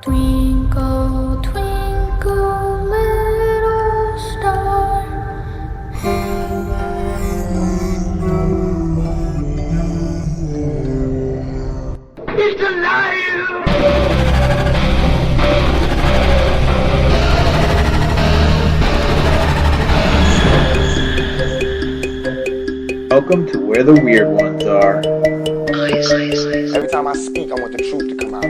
Twinkle, twinkle, little star, how He's alive! Welcome to Where the Weird Ones Are. Every time I speak, I want the truth to come out.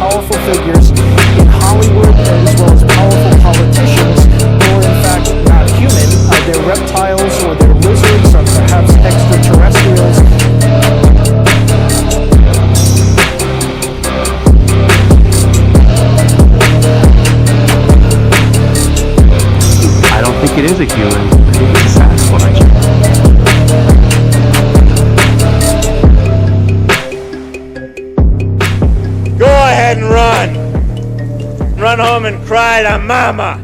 Powerful figures in Hollywood as well as powerful politicians who are in fact not human. They're reptiles or they're lizards or perhaps extraterrestrials. I don't think it is a human. I think it's a Sasquatch. Go ahead and run. Run home and cry to mama.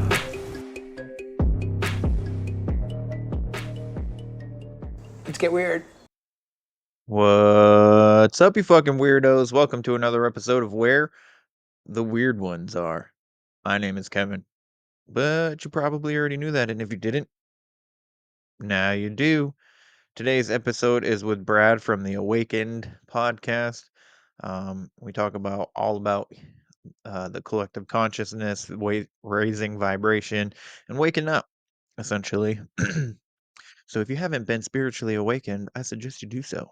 Let's get weird. What's up, you fucking weirdos? Welcome to another episode of Where the Weird Ones Are. My name is Kevin, but you probably already knew that, and if you didn't, now you do. Today's episode is with Brad from the Awakened podcast. We talk about all about the collective consciousness, raising vibration, and waking up, essentially. So if you haven't been spiritually awakened, I suggest you do so.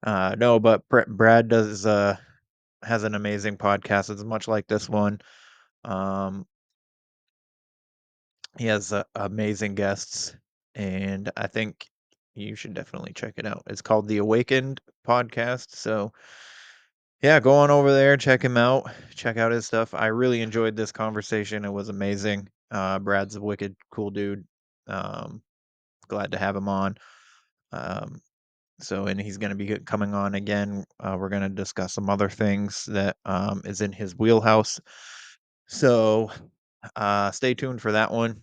No, but Brad does has an amazing podcast. It's much like this one. Um, he has amazing guests, and I think you should definitely check it out. It's called the Awakened Podcast. So yeah, go on over there, check him out, check out his stuff. I really enjoyed this conversation. It was amazing. Brad's a wicked cool dude. Um, Glad to have him on. Um, and he's going to be coming on again. We're going to discuss some other things that is in his wheelhouse. So stay tuned for that one.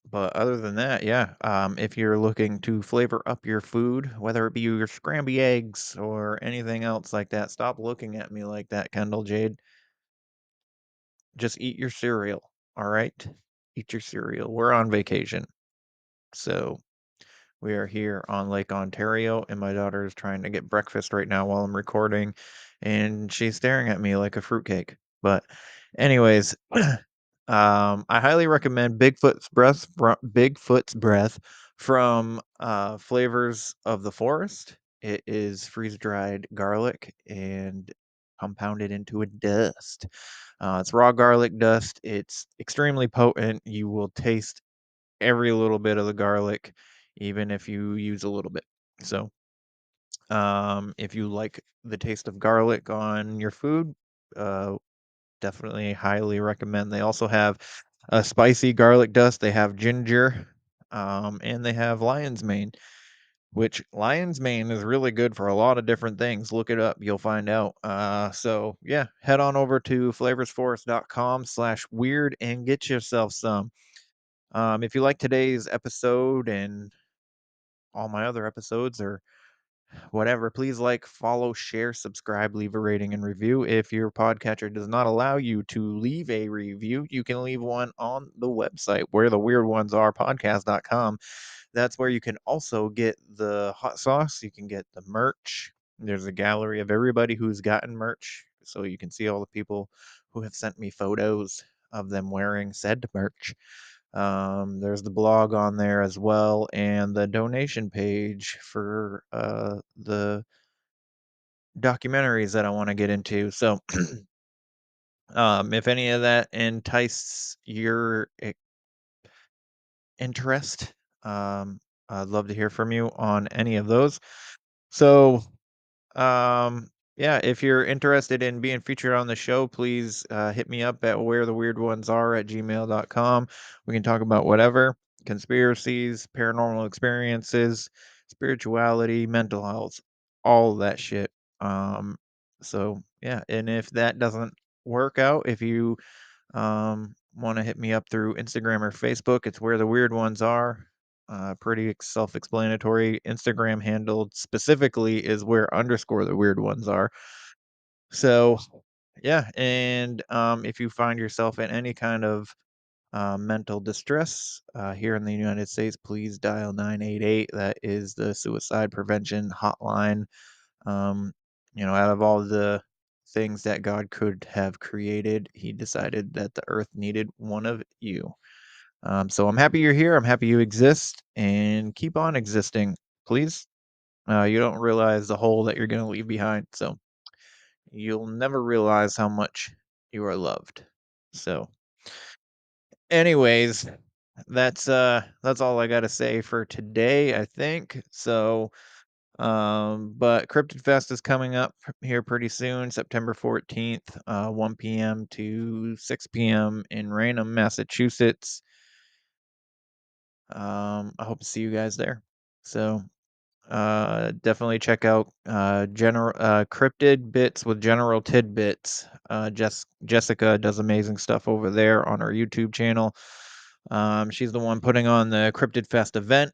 But other than that, yeah, if you're looking to flavor up your food, whether it be your scrambled eggs or anything else like that, stop looking at me like that, Kendall Jade. Just eat your cereal, all right? Eat your cereal. We're on vacation. So we are here on Lake Ontario, and my daughter is trying to get breakfast right now while I'm recording, and she's staring at me like a fruitcake. But, anyways, I highly recommend Bigfoot's Breath from Flavors of the Forest. It is freeze dried garlic and compounded into a dust. It's raw garlic dust. It's extremely potent. You will taste every little bit of the garlic, even if you use a little bit. So, if you like the taste of garlic on your food, uh, definitely highly recommend. They also have a spicy garlic dust. They have ginger, and they have lion's mane, which lion's mane is really good for a lot of different things. Look it up, you'll find out. So yeah, head on over to flavorsforest.com/weird and get yourself some. If you like today's episode and all my other episodes or whatever, please like, follow, share, subscribe, leave a rating and review. If your podcatcher does not allow you to leave a review, you can leave one on the website where the weird ones are podcast.com. That's where you can also get the hot sauce. You can get the merch. There's a gallery of everybody who's gotten merch. So you can see all the people who have sent me photos of them wearing said merch. There's the blog on there as well, and the donation page for the documentaries that I want to get into. So, if any of that entices your interest, I'd love to hear from you on any of those. So, yeah, if you're interested in being featured on the show, please hit me up at wheretheweirdonесare@gmail.com. We can talk about whatever: conspiracies, paranormal experiences, spirituality, mental health, all of that shit. So yeah, and if that doesn't work out, if you want to hit me up through Instagram or Facebook, it's Where the Weird Ones Are. Pretty self-explanatory. Instagram handle specifically is where underscore the weird ones are. So yeah, and if you find yourself in any kind of mental distress here in the United States, please dial 988. That is the suicide prevention hotline. Um, out of all the things that God could have created, he decided that the earth needed one of you. So I'm happy you're here. I'm happy you exist and keep on existing, please. You don't realize the hole that you're going to leave behind. So you'll never realize how much you are loved. So anyways, that's all I got to say for today, I think. So but Cryptid Fest is coming up here pretty soon, September 14th, 1 p.m. to 6 p.m. in Raynham, Massachusetts. I hope to see you guys there. So definitely check out general Cryptid Bits with General Tidbits. Jessica does amazing stuff over there on her YouTube channel. She's the one putting on the Cryptid Fest event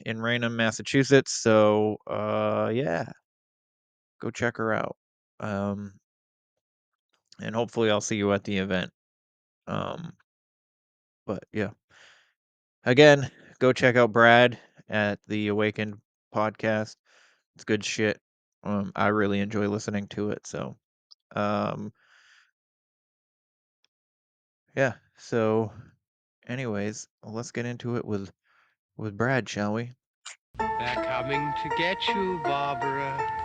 in Raynham, Massachusetts. So yeah, go check her out. And hopefully I'll see you at the event. But yeah. Again, go check out Brad at the Awakened podcast. It's good shit. I really enjoy listening to it. So, um, yeah. So, anyways, let's get into it with Brad, shall we? They're coming to get you, Barbara.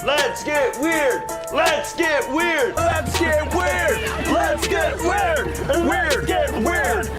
Let's get weird. Let's get weird. Let's get weird. Let's get weird. Weird. Get weird.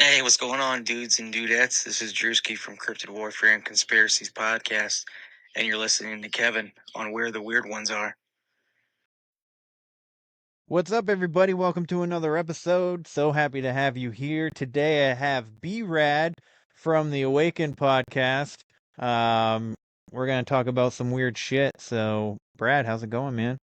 Hey, what's going on, dudes and dudettes? This is Drewski from Cryptid Warfare and Conspiracies Podcast, and you're listening to Kevin on Where the Weird Ones Are. What's up, everybody? Welcome to another episode. So happy to have you here. Today I have B-Rad from the Awakened podcast. We're going to talk about some weird shit. So, Brad, how's it going, man?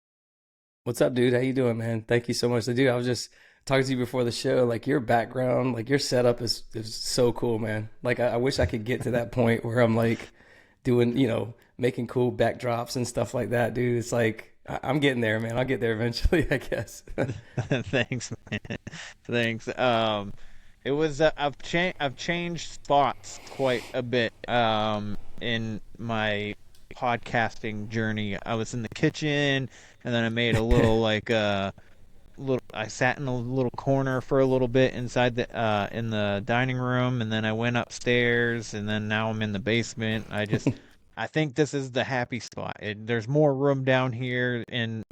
What's up, dude? How you doing, man? Thank you so much. Dude, I was just talking to you before the show. Like your background, like your setup is so cool, man. Like I wish I could get to that point where I'm like doing, making cool backdrops and stuff like that, dude. It's like I'm getting there, man. I'll get there eventually, I guess. Thanks, man. Thanks. It was I've changed spots quite a bit in my podcasting journey. I was in the kitchen, and then I made a little I sat in a little corner for a little bit inside the in the dining room, and then I went upstairs, and then now I'm in the basement. I think this is the happy spot. There's more room down here, and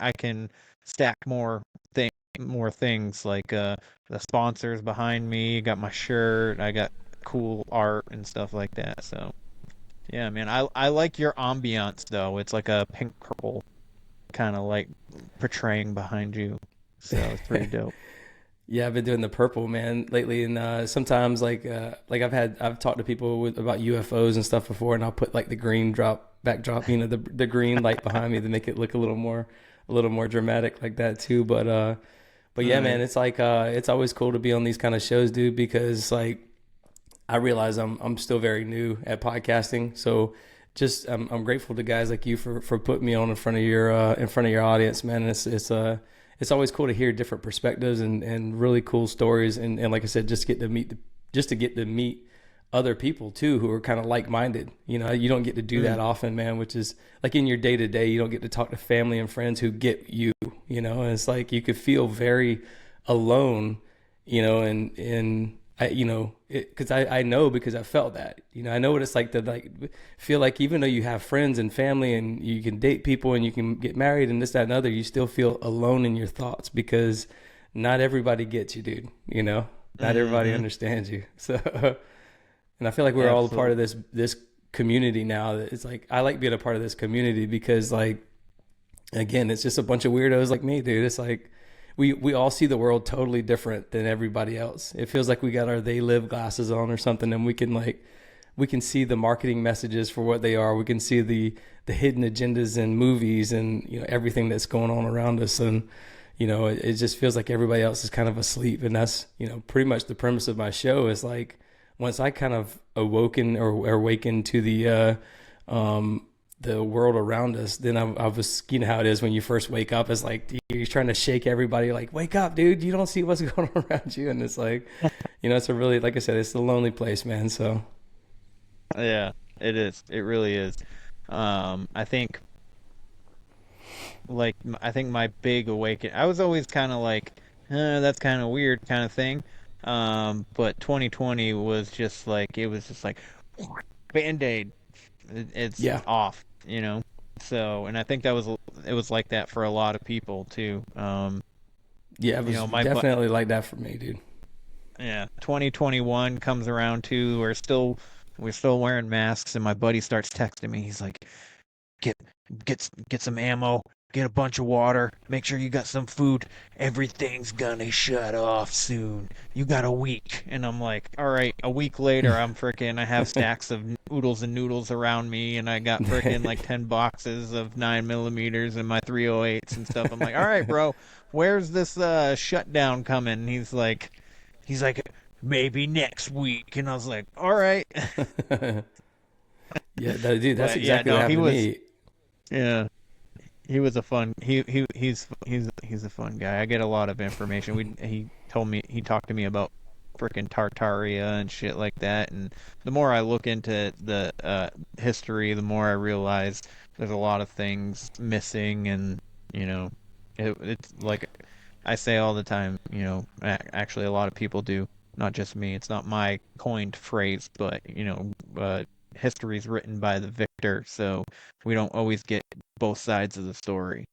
I can stack more things like the sponsors behind me. Got my shirt. I got cool art and stuff like that. So yeah, man. I like your ambiance though. It's like a pink purple kind of like portraying behind you. So it's pretty dope. Yeah, I've been doing the purple, man, lately, and sometimes like I've talked to people about UFOs and stuff before, and I'll put like the green backdrop, the green light behind me to make it look a little more dramatic like that too. But yeah, man, it's like it's always cool to be on these kind of shows, dude, because like I realize I'm still very new at podcasting, so just I'm grateful to guys like you for putting me on in front of your audience, man. And it's always cool to hear different perspectives and really cool stories, and like I said, just to get to meet other people too who are kind of like-minded. You don't get to do that often, man, which is like in your day-to-day, you don't get to talk to family and friends who get you, and it's like you could feel very alone, and because I know, because I felt that, I know what it's like to like feel like even though you have friends and family and you can date people and you can get married and this, that, and other, you still feel alone in your thoughts because not everybody gets you, dude. Not everybody understands you. So, and I feel like we're all a part of this community now. That it's like I like being a part of this community because, like, again, it's just a bunch of weirdos like me, dude. It's like we all see the world totally different than everybody else. It feels like we got our they live glasses on or something, and we can see the marketing messages for what they are. We can see the hidden agendas in movies and everything that's going on around us, and it just feels like everybody else is kind of asleep. And that's pretty much the premise of my show is like once I kind of awakened to the world around us, then I was, how it is when you first wake up, it's like you're trying to shake everybody, like, wake up, dude, you don't see what's going on around you. And it's like, it's a really, like I said, it's a lonely place, man. So yeah, it is. It really is. I think my big awakening, I was always kind of like, that's kind of weird kind of thing. But 2020 was just like, it was just like Band-Aid. It's off, So, and I think it was like that for a lot of people too. Yeah, it was definitely like that for me, dude. Yeah, 2021 comes around too. We're still wearing masks, and my buddy starts texting me. He's like, get some ammo, get a bunch of water, make sure you got some food. Everything's gonna shut off soon. You got a week. And I'm like, all right. A week later, I have stacks of oodles and noodles around me, and I got freaking like 10 boxes of 9mm and my 308s and stuff. I'm like, all right, bro, where's this shutdown coming? And he's like, maybe next week. And I was like, all right. Yeah, dude, that's exactly what happened to me. Yeah, he was a fun. He's a fun guy. I get a lot of information. He talked to me about freaking Tartaria and shit like that. And the more I look into the history, the more I realize there's a lot of things missing. And it's like I say all the time. Actually, a lot of people do. Not just me. It's not my coined phrase, but history's written by the victor, so we don't always get both sides of the story.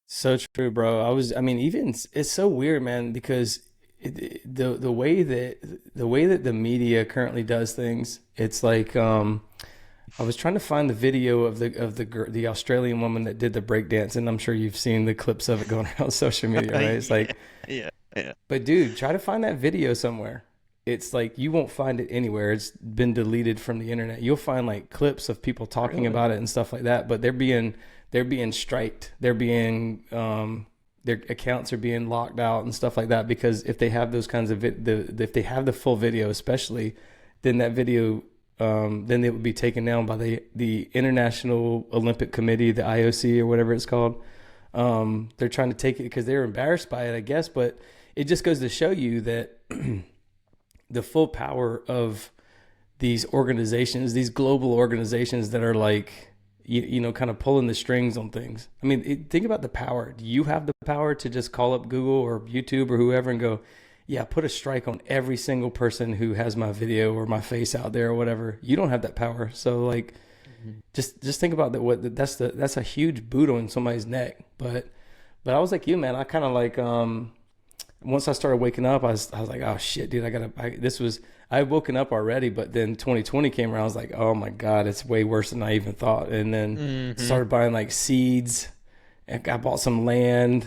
So true, bro. Even it's so weird, man, because the way that the media currently does things, it's like I was trying to find the video of the Australian woman that did the breakdance, and I'm sure you've seen the clips of it going around social media, right? It's like, yeah. But dude, try to find that video somewhere. It's like you won't find it anywhere. It's been deleted from the internet. You'll find like clips of people talking about it and stuff like that, but they're being striked. They're being their accounts are being locked out and stuff like that, because if they have those kinds of if they have the full video, especially, then that video then it would be taken down by the International Olympic Committee, the IOC or whatever it's called. They're trying to take it because they're embarrassed by it, I guess, but it just goes to show you that the full power of these organizations, these global organizations that are like, kind of pulling the strings on things. I mean, think about the power. Do you have the power to just call up Google or YouTube or whoever and go, yeah, put a strike on every single person who has my video or my face out there or whatever? You don't have that power. So like, just think about that. That's a huge boot on somebody's neck. But I was like you, man. I kind of like, once I started waking up, I was like, oh shit, dude, I had woken up already, but then 2020 came around. I was like, oh my God, it's way worse than I even thought. And then started buying like seeds. I bought some land.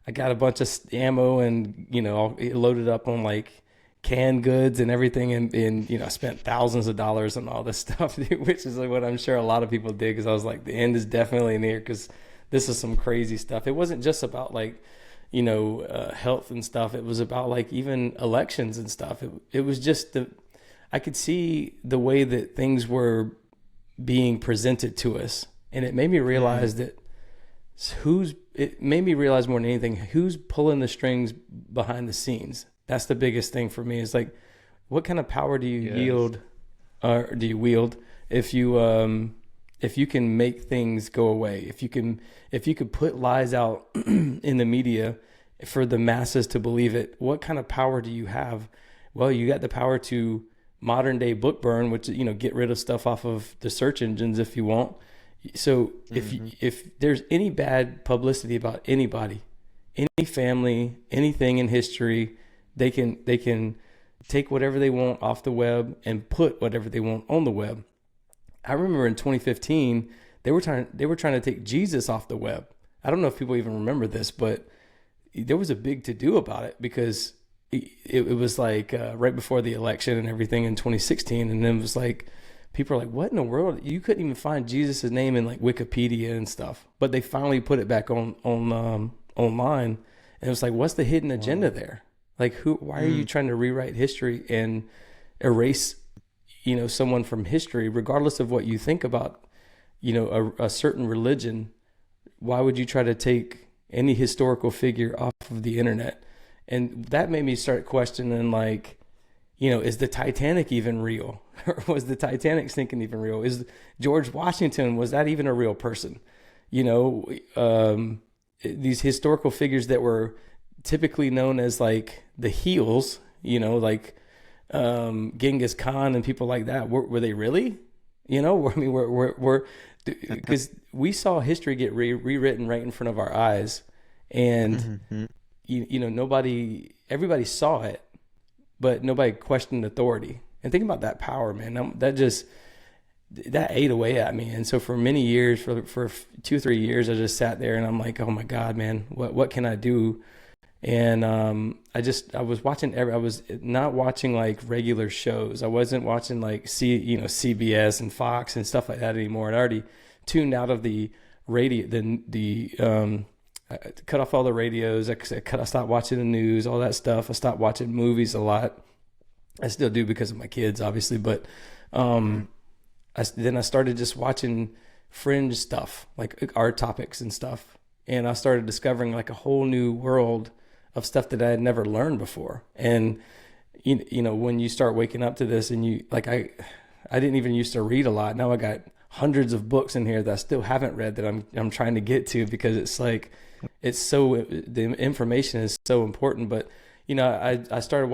I got a bunch of ammo and, it loaded up on like canned goods and everything. And I spent thousands of dollars on all this stuff, dude, which is like what I'm sure a lot of people did. Cause I was like, the end is definitely near, cause this is some crazy stuff. It wasn't just about like, health and stuff. It was about like even elections and stuff. It was just I could see the way that things were being presented to us. And it made me realize that it made me realize more than anything, who's pulling the strings behind the scenes. That's the biggest thing for me. Is like, what kind of power do you wield if you can make things go away, if you could put lies out in the media for the masses to believe it? What kind of power do you have Well, you got the power to modern day book burn, which, get rid of stuff off of the search engines if you want. So if there's any bad publicity about anybody, any family, anything in history, they can take whatever they want off the web and put whatever they want on the web. I remember in 2015 they were trying to take Jesus off the web. I don't know if people even remember this, but there was a big to do about it because it was like right before the election and everything in 2016, and then it was like people are like, what in the world? You couldn't even find Jesus' name in like Wikipedia and stuff, but they finally put it back on online, and it was like, what's the hidden agenda there? Like, why are you trying to rewrite history and erase someone from history, regardless of what you think about a certain religion? Why would you try to take any historical figure off of the internet? And that made me start questioning, like, is the Titanic even real? Or was the Titanic sinking even real? Is George Washington, was that even a real person? These historical figures that were typically known as like the heels, like Genghis Khan and people like that, were they really? I mean, we're because we saw history get rewritten right in front of our eyes, and everybody saw it, but nobody questioned authority. And think about that power, man. That ate away at me. And so for many years, for 2-3 years, I just sat there and I'm like, oh my God, man, what can I do? And I was not watching like regular shows. I wasn't watching like CBS and Fox and stuff like that anymore. I'd already tuned out of the radio, I cut off all the radios. I stopped watching the news, all that stuff. I stopped watching movies a lot. I still do because of my kids, obviously, but then I started just watching fringe stuff, like art topics and stuff. And I started discovering like a whole new world of stuff that I had never learned before. And, when you start waking up to this and I didn't even used to read a lot. Now I got hundreds of books in here that I still haven't read that I'm trying to get to, because it's like, the information is so important. But, I started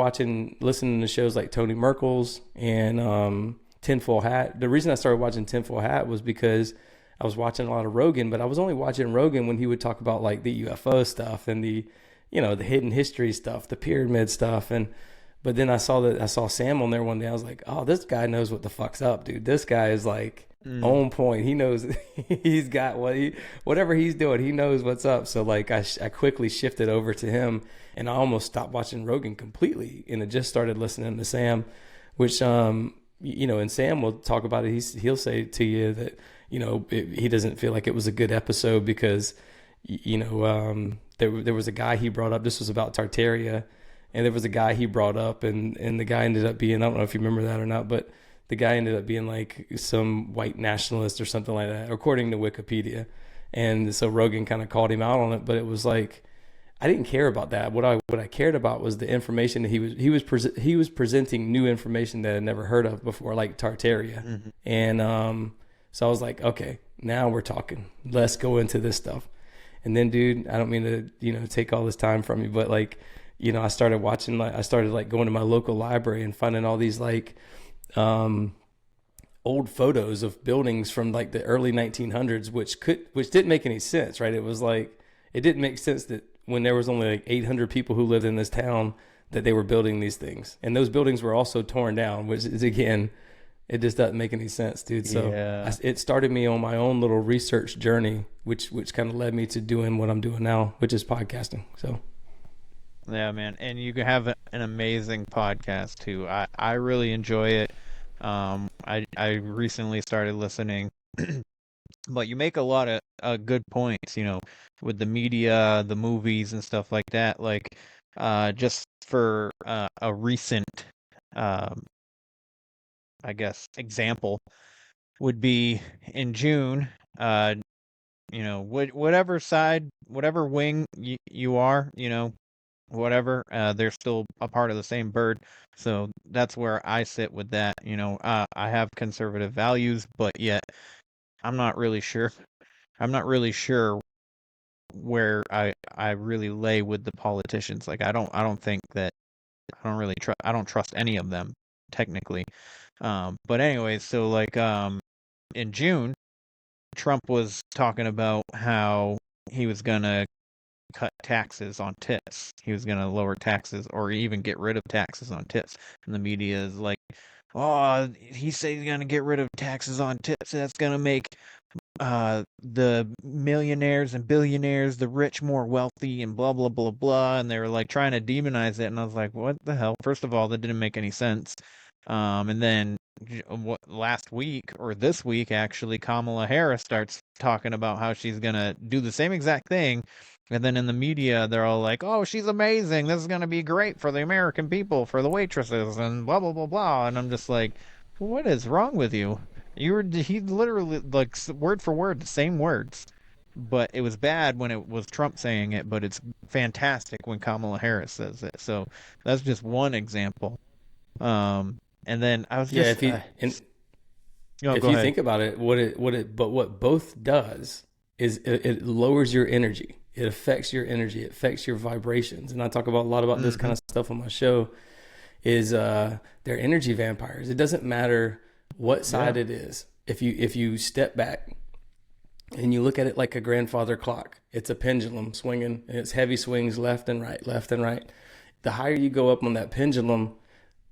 listening to shows like Tony Merkel's and, Tinfoil Hat. The reason I started watching Tinfoil Hat was because I was watching a lot of Rogan, but I was only watching Rogan when he would talk about like the UFO stuff and the hidden history stuff, the pyramid stuff. But then I saw Sam on there one day. I was like, oh, this guy knows what the fuck's up, dude. This guy is like on point. He knows he's got whatever he's doing. He knows what's up. So like I quickly shifted over to him, and I almost stopped watching Rogan completely, and I just started listening to Sam, which and Sam will talk about it. He'll say to you that he doesn't feel like it was a good episode because there was a guy he brought up. This was about Tartaria, and there was a guy he brought up, and the guy ended up being, I don't know if you remember that or not, but the guy ended up being like some white nationalist or something like that, according to Wikipedia. And so Rogan kind of called him out on it, but it was like, I didn't care about that. What I cared about was the information that he was presenting new information that I'd never heard of before, like Tartaria. And so I was like, okay, now we're talking. Let's go into this stuff. And then, dude, I don't mean to take all this time from you, but like, I started watching. I started like going to my local library and finding all these like old photos of buildings from like the early 1900s, which didn't make any sense, right? It was like, it didn't make sense that when there was only like 800 people who lived in this town, that they were building these things. And those buildings were also torn down, which is, again, it just doesn't make any sense, dude. So it started me on my own little research journey, which kind of led me to doing what I'm doing now, which is podcasting. So yeah, man. And you have an amazing podcast too. I really enjoy it. I recently started listening. But you make a lot of good points, with the media, the movies and stuff like that. Like, just for a recent, I guess, example would be in June, whatever side, whatever wing you are, whatever, they're still a part of the same bird. So that's where I sit with that. I have conservative values, but yet I'm not really sure where I really lay with the politicians. Like I don't think that I don't trust any of them technically. But anyways, so like in June, Trump was talking about how he was gonna cut taxes on tips. He was gonna lower taxes or even get rid of taxes on tips. And the media is like, oh, he said he's gonna get rid of taxes on tips. That's gonna make the millionaires and billionaires, the rich, more wealthy, and blah blah blah blah. And they were like trying to demonize it, and I was like, what the hell? First of all, that didn't make any sense. And then last week or this week actually, Kamala Harris starts talking about how she's gonna do the same exact thing. And then in the media, they're all like, "Oh, she's amazing. This is gonna be great for the American people, for the waitresses, and blah blah blah blah." And I'm just like, "What is wrong with you? He literally like word for word the same words, but it was bad when it was Trump saying it, but it's fantastic when Kamala Harris says it." So that's just one example. And then I was just if go you ahead. think about it, what both does is it lowers your energy. It affects your energy. It affects your vibrations. And I talk about a lot about this kind of stuff on my show. Is they're energy vampires. It doesn't matter what side it is. If you step back and you look at it like a grandfather clock, it's a pendulum swinging, and it's heavy swings left and right, left and right. The higher you go up on that pendulum,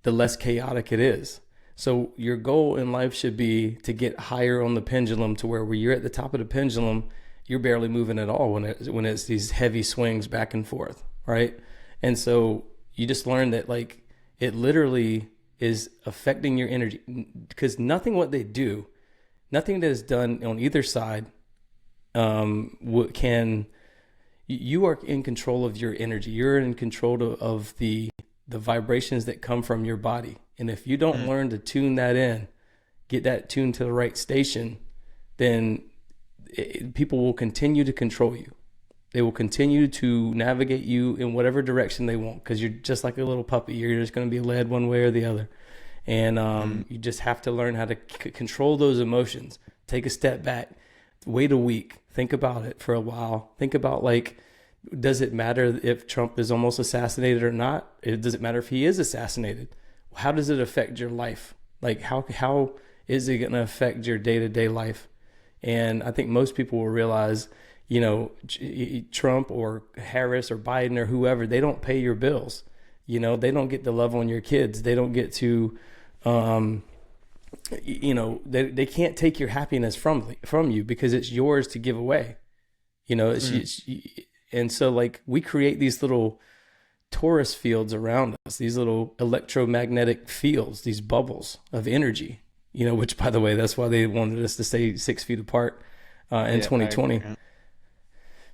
the less chaotic it is. So your goal in life should be to get higher on the pendulum to where you're at the top of the pendulum, you're barely moving at all when it's these heavy swings back and forth, right? And so you just learn that like it literally is affecting your energy, because nothing that is done on either side you are in control of your energy. You're in control of the vibrations that come from your body. And if you don't learn to tune that in, get that tuned to the right station, then people will continue to control you. They will continue to navigate you in whatever direction they want, because you're just like a little puppy. You're just going to be led one way or the other. And you just have to learn how to control those emotions. Take a step back, wait a week, think about it for a while. Think about, like, does it matter if Trump is almost assassinated or not? Does it matter if he is assassinated? How does it affect your life? Like, how is it going to affect your day-to-day life? And I think most people will realize, you know, Trump or Harris or Biden or whoever, they don't pay your bills. You know, they don't get to love on your kids. They don't get to, you know, they can't take your happiness from you, because it's yours to give away. You know, and so like we create these little torus fields around us, these little electromagnetic fields, these bubbles of energy, you know, which, by the way, that's why they wanted us to stay 6 feet apart in 2020.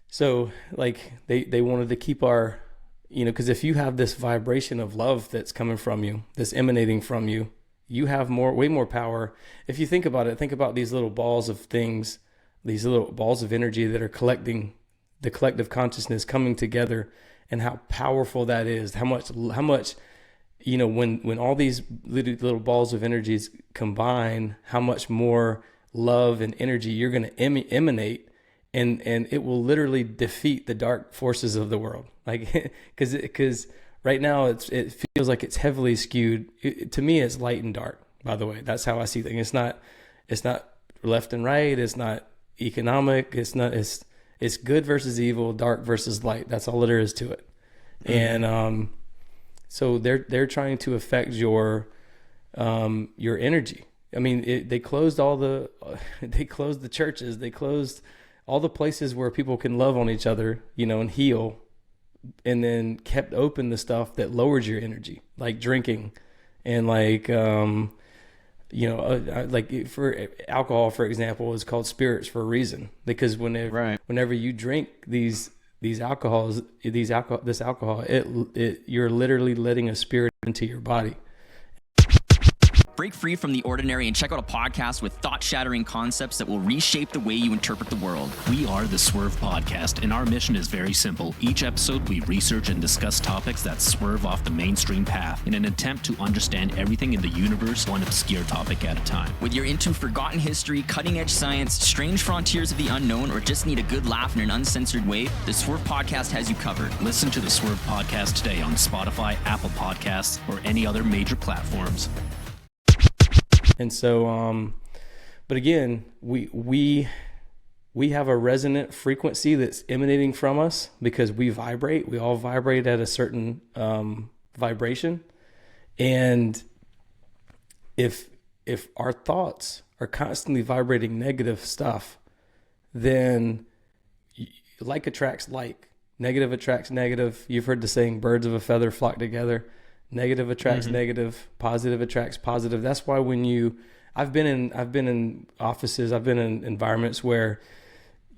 So like they wanted to keep our, you know, because if you have this vibration of love that's coming from you, that's emanating from you, you have way more power. If you think about it, think about these little balls of things, these little balls of energy that are collecting, the collective consciousness coming together, and how powerful that is. How much, you know, when all these little balls of energies combine, how much more love and energy you're going to emanate, and it will literally defeat the dark forces of the world. Like, because right now it feels like it's heavily skewed. To me, it's light and dark. By the way, that's how I see things. It's not left and right. It's not economic. It's good versus evil, dark versus light. That's all there is to it. And so they're trying to affect your energy. I mean, they closed they closed the churches. They closed all the places where people can love on each other, you know, and heal, and then kept open the stuff that lowers your energy, like drinking, and like you know, like for alcohol, for example, is called spirits for a reason, because whenever you drink this alcohol, you're literally letting a spirit into your body. Break free from the ordinary and check out a podcast with thought-shattering concepts that will reshape the way you interpret the world. We are the Swerve Podcast, and our mission is very simple. Each episode, we research and discuss topics that swerve off the mainstream path in an attempt to understand everything in the universe, one obscure topic at a time. Whether you're into forgotten history, cutting-edge science, strange frontiers of the unknown, or just need a good laugh in an uncensored way, the Swerve Podcast has you covered. Listen to the Swerve Podcast today on Spotify, Apple Podcasts, or any other major platforms. And so, but again, we have a resonant frequency that's emanating from us because we vibrate. We all vibrate at a certain vibration, and if our thoughts are constantly vibrating negative stuff, then like attracts like. Negative attracts negative. You've heard the saying, birds of a feather flock together. Negative attracts negative, positive attracts positive. That's why when I've been in offices, I've been in environments where,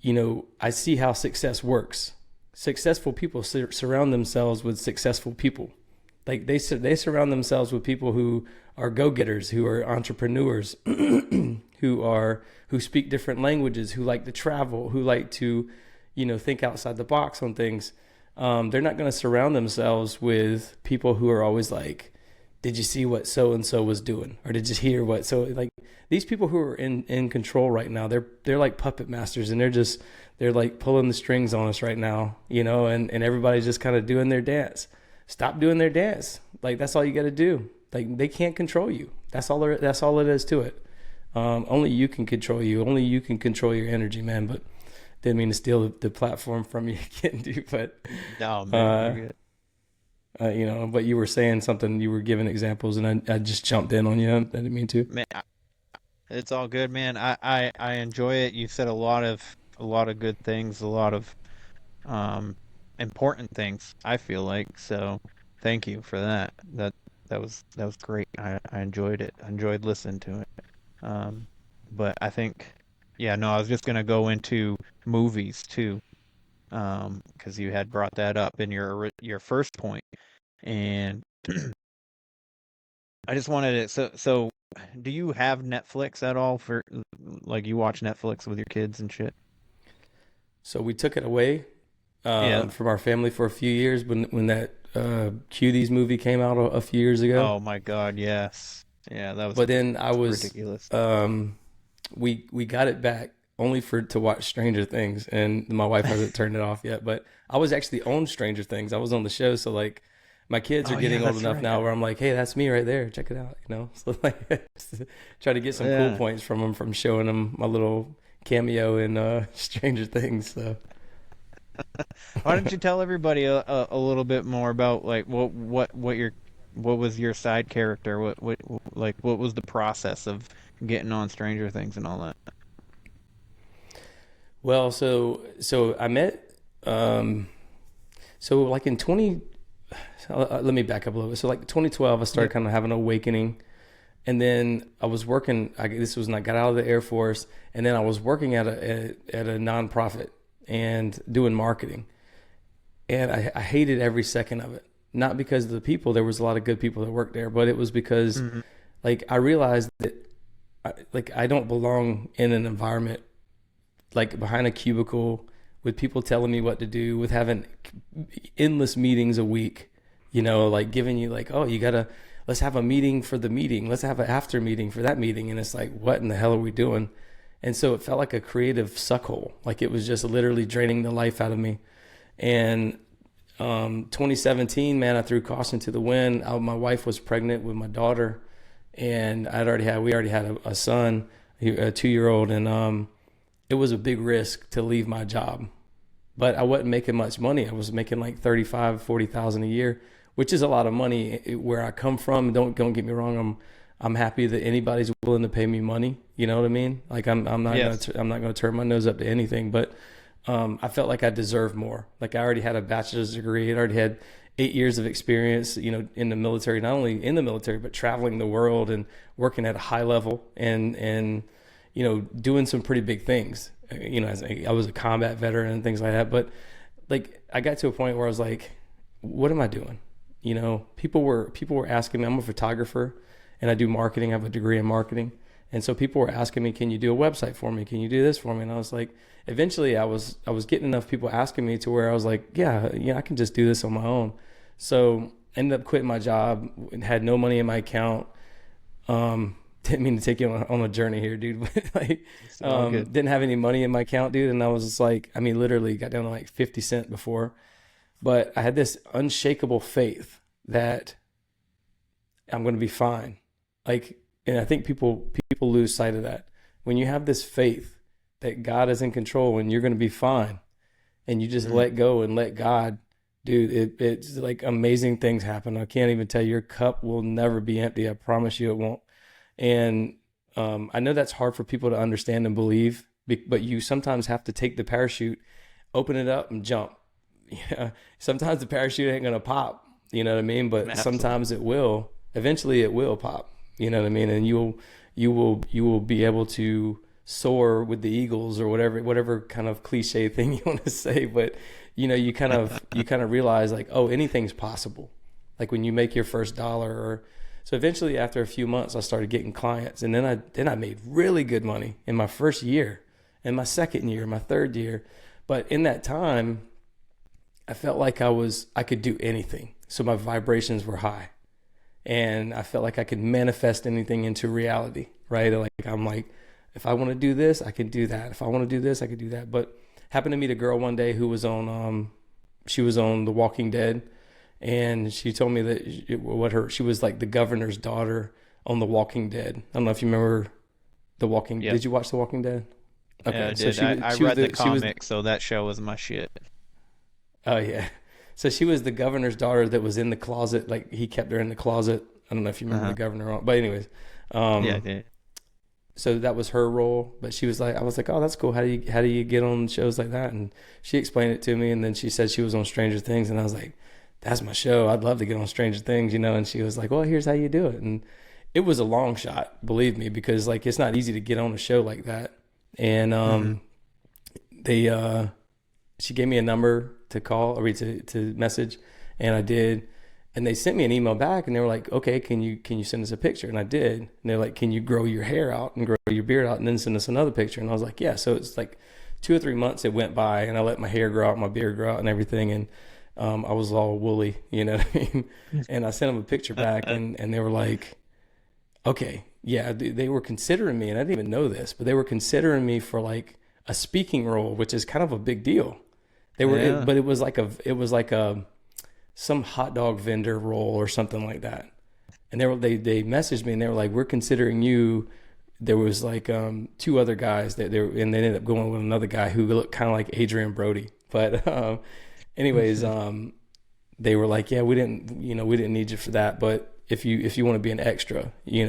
I see how success works. Successful people surround themselves with successful people. Like they surround themselves with people who are go-getters, who are entrepreneurs, who speak different languages, who like to travel, who like to, think outside the box on things. They're not going to surround themselves with people who are always like, did you see what so-and-so was doing? Or did you hear what? So like these people who are in control right now, they're like puppet masters, and they're like pulling the strings on us right now, and everybody's just kind of doing their dance. Stop doing their dance. Like, that's all you got to do. Like, they can't control you. That's all it is to it. Only you can control you. Only you can control your energy, man. But didn't mean to steal the platform from you again, dude. But no, man, but you were saying something. You were giving examples, and I just jumped in on you. I didn't mean to. Man, it's all good, man. I enjoy it. You said a lot of good things, a lot of important things, I feel like. So thank you for that. That was great. I enjoyed it. I enjoyed listening to it. But I think, I was just gonna go into movies too, because you had brought that up in your first point, and I just wanted to. So do you have Netflix at all? For like, you watch Netflix with your kids and shit? So we took it away from our family for a few years when that Cuties movie came out a few years ago. Oh my God, yes, yeah, that was. But then I was ridiculous. We got it back only to watch Stranger Things, and my wife hasn't turned it off yet. But I was actually on Stranger Things. I was on the show, so like my kids are getting old enough now where I'm like, hey, that's me right there. Check it out, So like, try to get some cool points from them from showing them my little cameo in Stranger Things. So why don't you tell everybody a little bit more about like what was your side character? What was the process of getting on Stranger Things and all that? Well, so I met so like in let me back up a little bit. So like 2012, I started kind of having an awakening, and then I was working. This was when I got out of the Air Force, and then I was working at a nonprofit and doing marketing, and I hated every second of it. Not because of the people. There was a lot of good people that worked there, but it was because like I realized that I don't belong in an environment like behind a cubicle with people telling me what to do, with having endless meetings a week, like giving you like, oh, let's have a meeting for the meeting. Let's have an after meeting for that meeting. And it's like, what in the hell are we doing? And so it felt like a creative suckhole. Like it was just literally draining the life out of me. And 2017, man, I threw caution to the wind. My wife was pregnant with my daughter, and we already had a son, a 2-year-old. And it was a big risk to leave my job, but I wasn't making much money. I was making like $35,000-$40,000 a year, which is a lot of money where I come from. Don't get me wrong. I'm happy that anybody's willing to pay me money. You know what I mean? Like I'm not going to turn my nose up to anything, but I felt like I deserved more. Like I already had a bachelor's degree. I already had 8 years of experience, in the military, not only in the military, but traveling the world and working at a high level and doing some pretty big things. As I was a combat veteran and things like that. But like I got to a point where I was like, what am I doing? People were asking me. I'm a photographer, and I do marketing. I have a degree in marketing. And so people were asking me, can you do a website for me? Can you do this for me? And I was like, eventually I was getting enough people asking me to where I was like, yeah, I can just do this on my own. So ended up quitting my job, had no money in my account. Didn't mean to take you on a journey here, dude. But like, didn't have any money in my account, dude. And I was just like, I mean, literally got down to like 50 cents before. But I had this unshakable faith that I'm going to be fine. Like, and I think people lose sight of that. When you have this faith that God is in control and you're going to be fine, and you just let go and let God, dude, it's like amazing things happen. I can't even tell you, your cup will never be empty. I promise you it won't. And I know that's hard for people to understand and believe, but you sometimes have to take the parachute, open it up and jump. Yeah. Sometimes the parachute ain't going to pop, you know what I mean? But sometimes it will. Eventually it will pop, you know what I mean? And you will be able to soar with the eagles or whatever kind of cliche thing you want to say. But, you kind of realize like, oh, anything's possible. Like when you make your first dollar so eventually after a few months, I started getting clients, and then I made really good money in my first year, in my second year, my third year. But in that time, I felt like I could do anything. So my vibrations were high, and I felt like I could manifest anything into reality, right? Like I'm like, if I want to do this, I can do that. If I want to do this, I could do that. But happened to meet a girl one day who was on, she was on The Walking Dead. And she told me that she was like the governor's daughter on The Walking Dead. I don't know if you remember The Walking Dead. Did you watch The Walking Dead? Okay, yeah, I did. I read the comic, so that show was my shit. Oh yeah. So she was the governor's daughter that was in the closet. Like he kept her in the closet. I don't know if you remember the governor, but anyways. Yeah, I did. So that was her role, but she was like, I was like, oh, that's cool. How do you get on shows like that? And she explained it to me, and then she said she was on Stranger Things, and I was like, that's my show. I'd love to get on Stranger Things, And she was like, well, here's how you do it. And it was a long shot, believe me, because like, it's not easy to get on a show like that. And, she gave me a number to call or to message, and I did. And they sent me an email back, and they were like, okay, can you send us a picture? And I did. And they're like, can you grow your hair out and grow your beard out and then send us another picture? And I was like, yeah. So it's like 2 or 3 months it went by, and I let my hair grow out, my beard grow out and everything. And I was all woolly, you know what I mean? And I sent them a picture back, and they were like, okay, yeah, they were considering me, and I didn't even know this, but they were considering me for like a speaking role, which is kind of a big deal. They were, but it was like some hot dog vendor role or something like that. And they messaged me, and they were like, we're considering you. There was like 2 other guys and they ended up going with another guy who looked kind of like Adrian Brody, but. Anyways, they were like, yeah, we didn't need you for that. But if you want to be an extra, we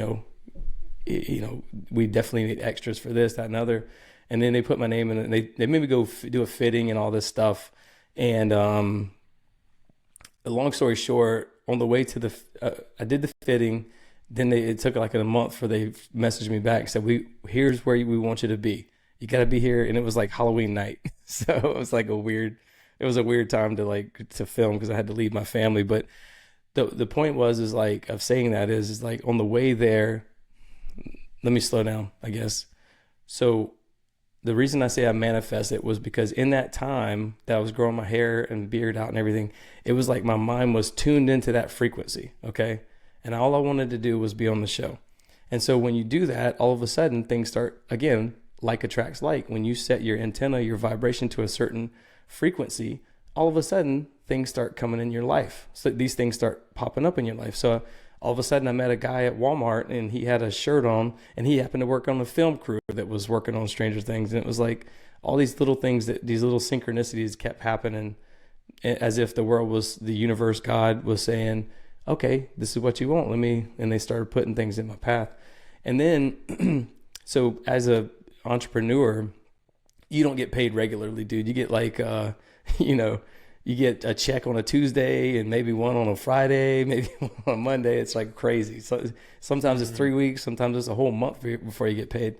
definitely need extras for this, that, and other. And then they put my name in it, and they made me go do a fitting and all this stuff. And long story short, on the way to I did the fitting. Then it took like a month for they messaged me back and said, here's where we want you to be. You got to be here. And it was like Halloween night. So it was like it was a weird time to film because I had to leave my family. But the point is like of saying that is like on the way there, let me slow down, I guess. So the reason I say I manifest it was because in that time that I was growing my hair and beard out and everything, it was like my mind was tuned into that frequency. Okay. And all I wanted to do was be on the show. And so when you do that, all of a sudden things start, again, like attracts like. When you set your antenna, your vibration to a certain frequency, all of a sudden things start coming in your life. So these things start popping up in your life. So all of a sudden I met a guy at Walmart, and he had a shirt on, and he happened to work on the film crew that was working on Stranger Things. And it was like all these little things, these little synchronicities kept happening, as if the world was, the universe, God was saying, okay, this is what you want. And they started putting things in my path. And then, so as a entrepreneur, you don't get paid regularly, dude. You get like, you get a check on a Tuesday and maybe one on a Friday, maybe one on a Monday. It's like crazy. So sometimes it's 3 weeks, sometimes it's a whole month before you get paid.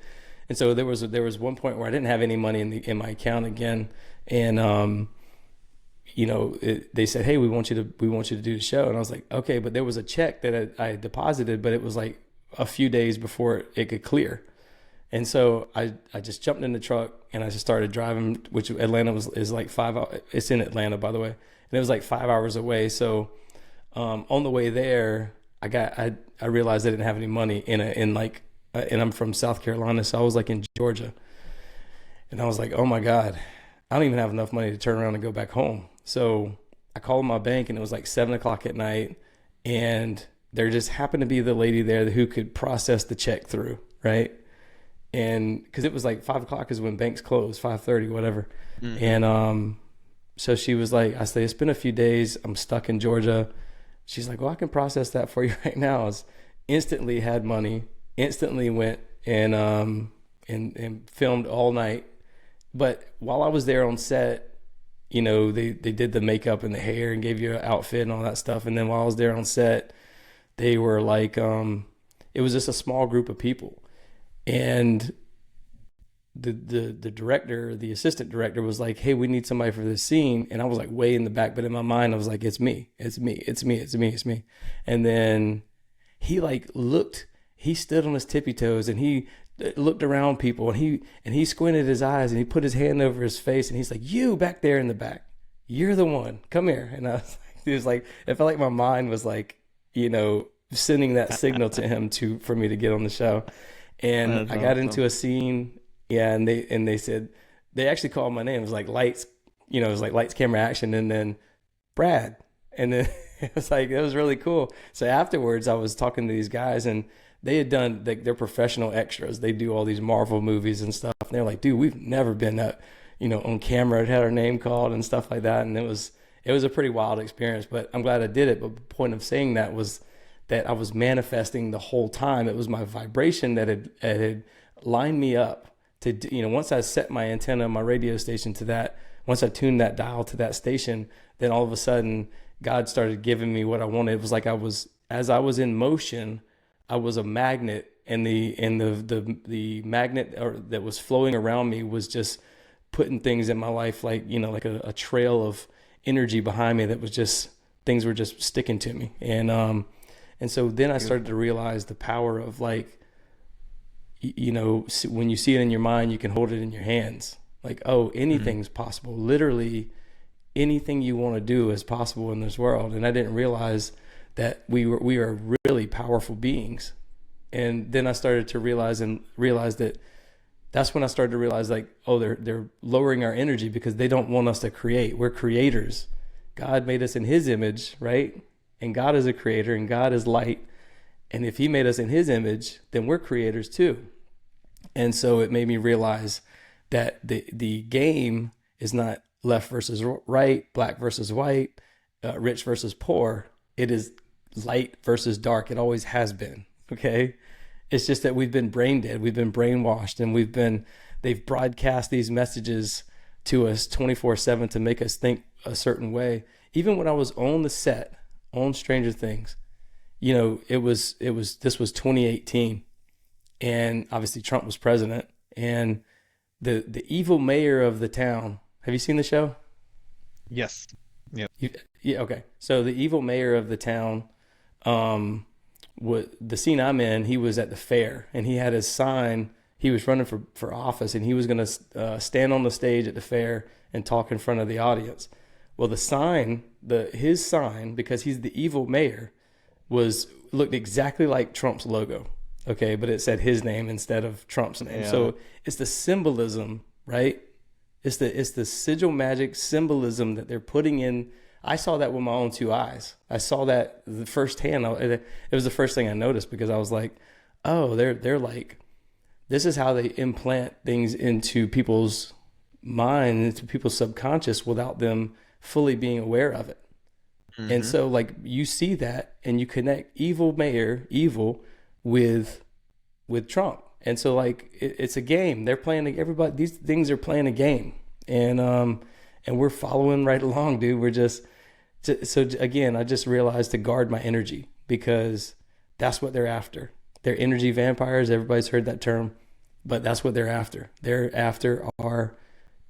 And so there was one point where I didn't have any money in my account again, and they said, hey, we want you to do the show, and I was like, okay, but there was a check that I deposited, but it was like a few days before it could clear. And so I just jumped in the truck and I just started driving, which Atlanta is like 5 hours. It's in Atlanta, by the way. And it was like 5 hours away. So on the way there, I realized I didn't have any money and I'm from South Carolina. So I was like in Georgia. And I was like, oh my God, I don't even have enough money to turn around and go back home. So I called my bank and it was like 7:00 at night. And there just happened to be the lady there who could process the check through, right? And because it was like 5:00 is when banks close, 5:30, whatever. Mm-hmm. And so she was like, I said, it's been a few days. I'm stuck in Georgia. She's like, well, I can process that for you right now. I was instantly had money, instantly went and filmed all night. But while I was there on set, you know, they did the makeup and the hair and gave you an outfit and all that stuff. And then while I was there on set, they were like, it was just a small group of people. And the director, the assistant director was like, hey, we need somebody for this scene. And I was like way in the back, but in my mind, I was like, it's me. And then he stood on his tippy toes and he looked around people and he squinted his eyes and he put his hand over his face and he's like, you back there in the back, you're the one, come here. And I was like, it was like, it felt like my mind was like, you know, sending that signal to him for me to get on the show. And I got into a scene, and they said, they actually called my name. It was like lights, you know, it was like lights, camera, action, and then Brad. And then it was like, it was really cool. So afterwards, I was talking to these guys, and they had done, they're professional extras. They do all these Marvel movies and stuff. And they're like, dude, we've never been on camera, had our name called and stuff like that. And it was a pretty wild experience, but I'm glad I did it. But the point of saying that was that I was manifesting the whole time. It was my vibration that had lined me up to, you know, once I set my antenna, my radio station to that, once I tuned that dial to that station, then all of a sudden God started giving me what I wanted. It was like as I was in motion, I was a magnet, and the magnet that was flowing around me was just putting things in my life, like, you know, like a trail of energy behind me that was just, things were just sticking to me. And so then I started to realize the power of, like, you know, when you see it in your mind, you can hold it in your hands. Like, oh, anything's possible. Literally anything you want to do is possible in this world. And I didn't realize that we are really powerful beings. And then I started to realize that that's when I started to realize, like, oh, they're lowering our energy because they don't want us to create. We're creators. God made us in his image, right? And God is a creator, and God is light. And if he made us in his image, then we're creators too. And so it made me realize that the game is not left versus right, black versus white, rich versus poor. It is light versus dark. It always has been. Okay. It's just that we've been brain dead. We've been brainwashed, and they've broadcast these messages to us 24/7 to make us think a certain way. Even when I was on the set on Stranger Things, you know, this was 2018, and obviously Trump was president, and the evil mayor of the town. Have you seen the show? Yes. Yeah. Yeah. Okay. So the evil mayor of the town, the scene I'm in, he was at the fair, and he had his sign. He was running for office, and he was going to stand on the stage at the fair and talk in front of the audience. Well, his sign, because he's the evil mayor, looked exactly like Trump's logo. Okay, but it said his name instead of Trump's name. Yeah. So it's the symbolism, right? It's the sigil magic symbolism that they're putting in. I saw that with my own two eyes. I saw that firsthand. It was the first thing I noticed, because I was like, oh, they're like, this is how they implant things into people's mind, into people's subconscious, without them fully being aware of it. Mm-hmm. And so, like, you see that, and you connect evil mayor, evil, with Trump. And so, like, it's a game. They're playing, everybody, these things are playing a game. And we're following right along, dude. We're just, so again, I just realized to guard my energy, because that's what they're after. They're energy vampires. Everybody's heard that term, but that's what they're after. They're after our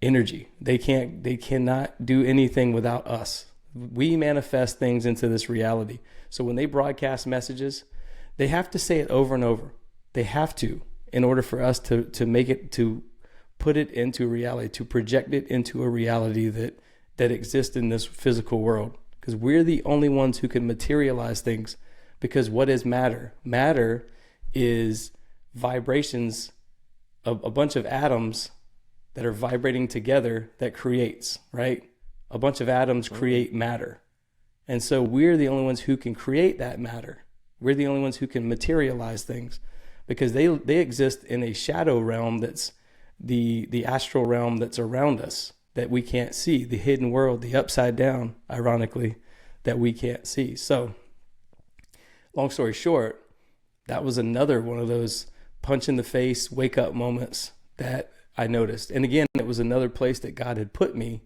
energy. They cannot do anything without us. We manifest things into this reality. So when they broadcast messages, They have to say it over and over. They have to, in order for us to make it, to put it into reality, to project it into a reality that exists in this physical world. Because we're the only ones who can materialize things. Because what is matter? Matter is vibrations of a bunch of atoms that are vibrating together that creates, right? A bunch of atoms create matter. And so we're the only ones who can create that matter. We're the only ones who can materialize things, because they exist in a shadow realm that's the astral realm that's around us that we can't see, the hidden world, the upside down, ironically, that we can't see. So long story short, that was another one of those punch in the face, wake up moments that I noticed. And again, it was another place that God had put me.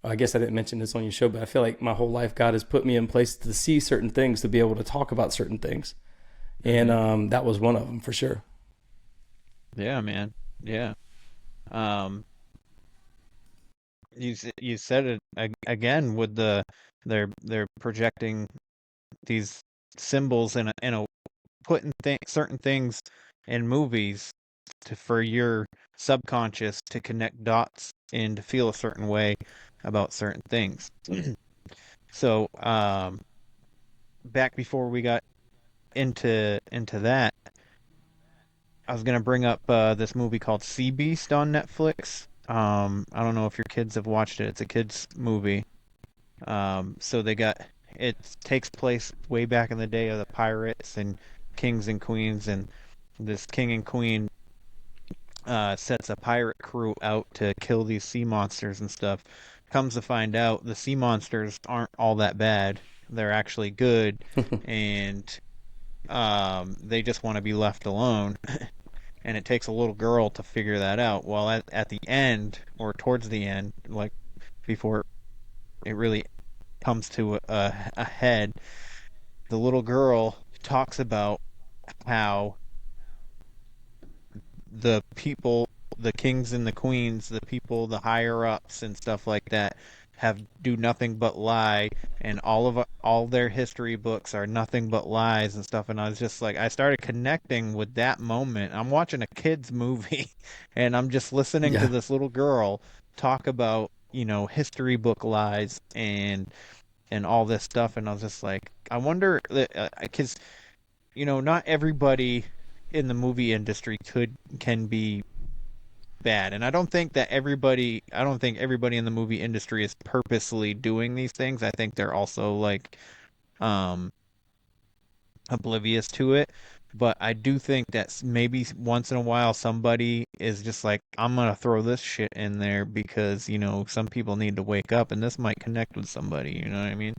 I guess I didn't mention this on your show, but I feel like my whole life God has put me in places to see certain things, to be able to talk about certain things. And that was one of them for sure. Yeah, man. Yeah. You said it again with they're projecting these symbols in a putting certain things in movies for your subconscious to connect dots and to feel a certain way about certain things. So back before we got into that, I was gonna bring up this movie called Sea Beast on Netflix. I don't know if your kids have watched it. It's a kids movie. So it takes place way back in the day of the pirates and kings and queens, and this king and queen sets a pirate crew out to kill these sea monsters and stuff. Comes to find out, the sea monsters aren't all that bad. They're actually good, and they just want to be left alone. And it takes a little girl to figure that out. Well, at the end, or towards the end, like before it really comes to a head, the little girl talks about how the people, the kings and the queens, the people, the higher ups and stuff like that, do nothing but lie, and all their history books are nothing but lies and stuff. And I was just like, I started connecting with that moment. I'm watching a kids movie, and I'm just listening to this little girl talk about, history book lies and all this stuff. And I was just like, I wonder, because not everybody in the movie industry can be bad, and I don't think everybody in the movie industry is purposely doing these things. I think they're also like oblivious to it, but I do think that maybe once in a while somebody is just like, I'm gonna throw this shit in there because some people need to wake up, and this might connect with somebody, you know what I mean?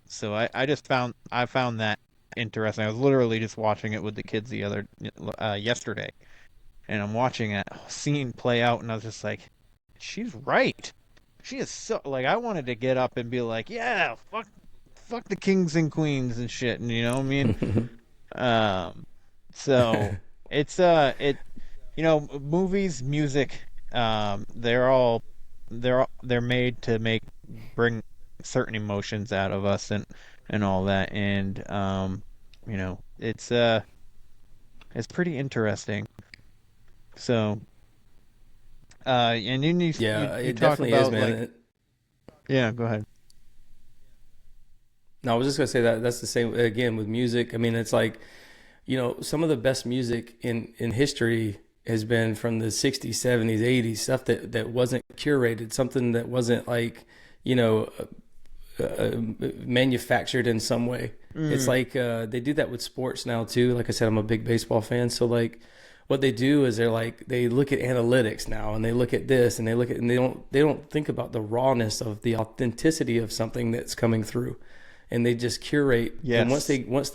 So I found that interesting. I was literally just watching it with the kids yesterday, and I'm watching that scene play out, and I was just like, she's right. She is so, like, I wanted to get up and be like, yeah, fuck the kings and queens and shit, and you know what I mean? So it's movies, music, they're made to bring certain emotions out of us and all that, and it's pretty interesting. So and then you it talk definitely about is, man. Yeah, go ahead. No, I was just gonna say that's the same again with music. I mean, it's like, some of the best music in history has been from the 60s, 70s, 80s, stuff that wasn't curated, something that wasn't like, manufactured in some way. It's like they do that with sports now too. Like I said, I'm a big baseball fan, so like what they do is they look at analytics now, and they look at this, and they don't think about the rawness of the authenticity of something that's coming through, and they just curate. Yes. And once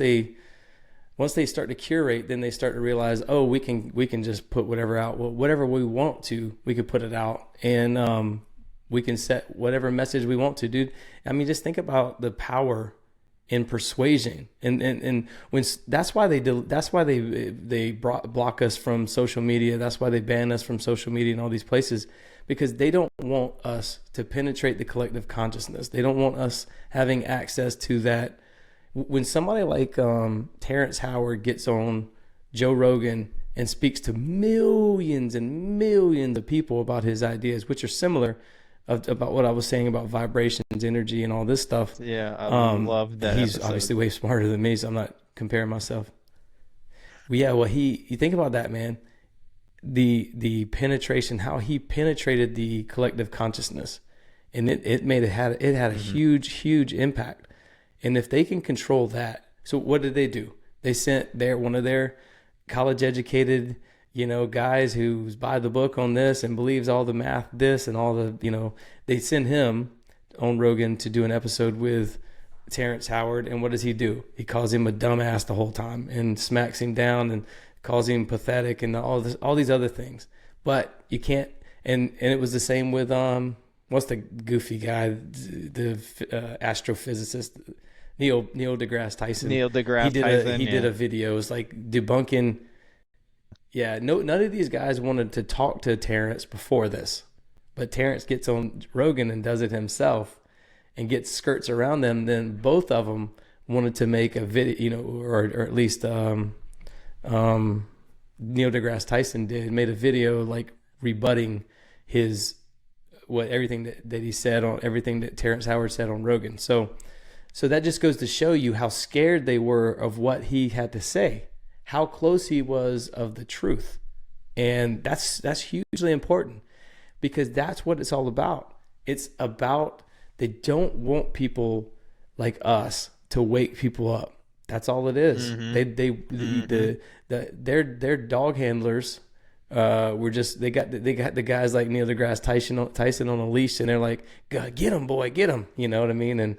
they start to curate, then they start to realize, oh, we can just put whatever out. Well, whatever we want to, we could put it out, and we can set whatever message we want to, dude. I mean, just think about the power in persuasion, and when that's why they block us from social media. That's why they ban us from social media and all these places, because they don't want us to penetrate the collective consciousness. They don't want us having access to that when somebody like Terrence Howard gets on Joe Rogan and speaks to millions and millions of people about his ideas, which are similar about what I was saying about vibrations, energy, and all this stuff. Yeah, I love that. He's episode. obviously way smarter than me, so I'm not comparing myself. But yeah, well, you think about that, man. The penetration, how he penetrated the collective consciousness, and it had a huge impact. And if they can control that, so what did they do? They sent one of their college educated, guys who's by the book on this and believes all the math, this and all the, they send him on Rogan to do an episode with Terrence Howard. And what does he do? He calls him a dumbass the whole time and smacks him down and calls him pathetic and all these other things. But you can't, and it was the same with, what's the goofy guy, the astrophysicist, Neil deGrasse Tyson. Neil deGrasse Tyson. He did a video. It was like debunking. Yeah, none of these guys wanted to talk to Terrence before this, but Terrence gets on Rogan and does it himself, and gets skirts around them. Then both of them wanted to make a video, or at least Neil deGrasse Tyson made a video like rebutting everything that he said on everything that Terrence Howard said on Rogan. So that just goes to show you how scared they were of what he had to say, how close he was of the truth. And that's hugely important, because that's what it's all about. It's about, they don't want people like us to wake people up. That's all it is. Their dog handlers were just, they got the guys like Neil deGrasse Tyson on a leash, and they're like, "God, get him, boy, get him." You know what I mean? And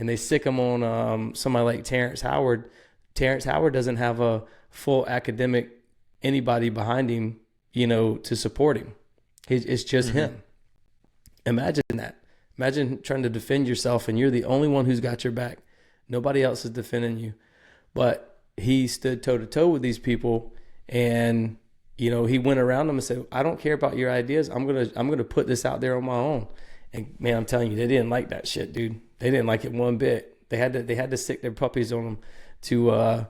they sick him on somebody like Terrence Howard. Terrence Howard doesn't have a full academic anybody behind him, to support him. It's just him. Imagine that. Imagine trying to defend yourself and you're the only one who's got your back. Nobody else is defending you. But he stood toe to toe with these people, and he went around them and said, "I don't care about your ideas. I'm gonna put this out there on my own." And man, I'm telling you, they didn't like that shit, dude. They didn't like it one bit. They had to stick their puppies on him to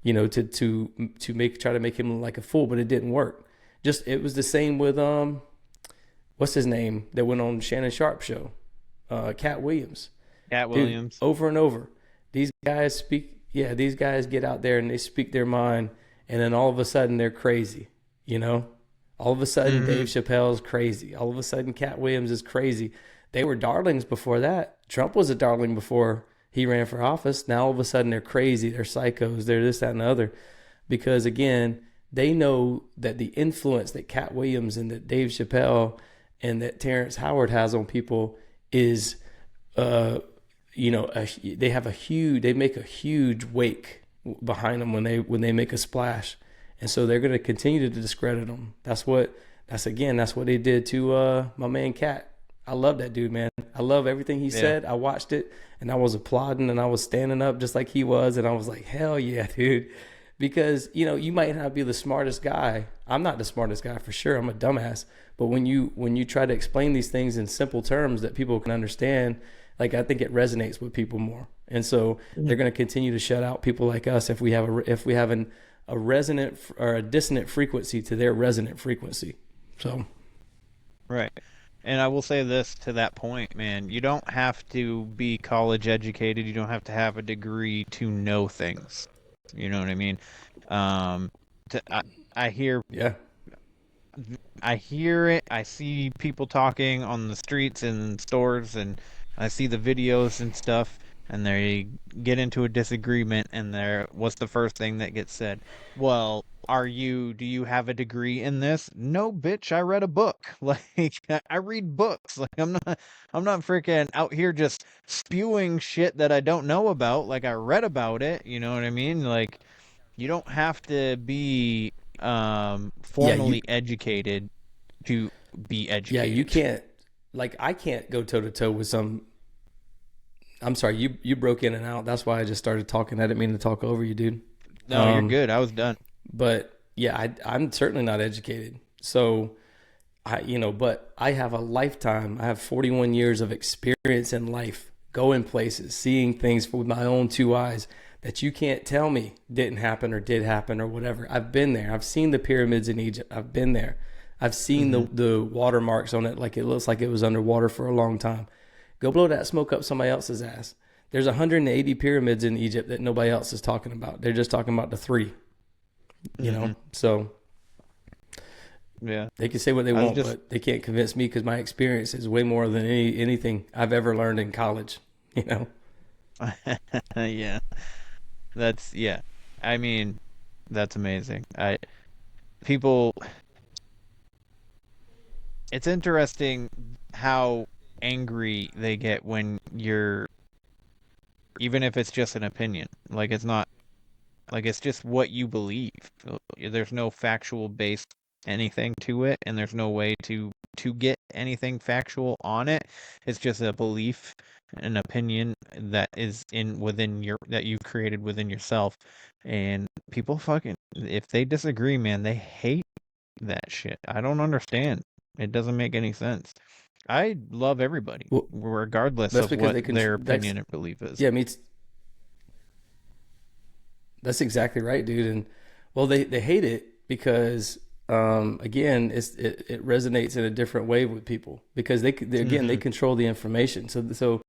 try to make him look like a fool, but it didn't work. It was the same with what's his name that went on Shannon Sharp's show, Cat Williams. Dude, over and over. These guys get out there and they speak their mind, and then all of a sudden they're crazy, All of a sudden Dave Chappelle's crazy. All of a sudden Cat Williams is crazy. They were darlings before that. Trump was a darling before he ran for office. Now all of a sudden they're crazy. They're psychos. They're this, that, and the other. Because again, they know that the influence that Cat Williams and that Dave Chappelle and that Terrence Howard has on people is, they make a huge wake behind them when they make a splash. And so they're going to continue to discredit them. That's what they did to my man Cat. I love that dude, man. I love everything he said. I watched it and I was applauding and I was standing up just like he was. And I was like, hell yeah, dude. Because, you might not be the smartest guy. I'm not the smartest guy for sure. I'm a dumbass. But when you try to explain these things in simple terms that people can understand, like, I think it resonates with people more. And so they're going to continue to shut out people like us if we have a resonant or a dissonant frequency to their resonant frequency. So, right. And I will say this to that point, man. You don't have to be college educated. You don't have to have a degree to know things. You know what I mean? I hear it. I see people talking on the streets and stores, and I see the videos and stuff, and they get into a disagreement, and what's the first thing that gets said? Well, do you have a degree in this? No, bitch, I read a book. Like, I read books. Like, I'm not freaking out here just spewing shit that I don't know about. Like, I read about it, you know what I mean? Like, you don't have to be formally educated to be educated. Yeah, you can't, like, I can't go toe to toe with some. I'm sorry, you broke in and out. That's why I just started talking. I didn't mean to talk over you, dude. No, you're good. I was done. But yeah, I'm certainly not educated. So but I have a lifetime. I have 41 years of experience in life, going places, seeing things with my own two eyes. that you can't tell me didn't happen or did happen or whatever. I've been there. I've seen the pyramids in Egypt. I've been there. I've seen the watermarks on it, like it looks like it was underwater for a long time. Go blow that smoke up somebody else's ass. There's 180 pyramids in Egypt that nobody else is talking about. They're just talking about the 3. You know, so yeah, they can say what they want, but they can't convince me because my experience is way more than anything I've ever learned in college. You know. Yeah, I mean, that's amazing. People, it's interesting how angry they get when you're, even if it's just an opinion. Like it's not, like it's just what you believe. There's no factual base anything to it, and there's no way to get anything factual on it. It's just a belief, an opinion that is within that you've created within yourself. And people fucking, if they disagree, man, they hate that shit. I don't understand. It doesn't make any sense. I love everybody, Well, regardless that's of because what their opinion and belief is. Yeah, that's exactly right, dude. And well, they hate it because again, it resonates in a different way with people because they control the information. So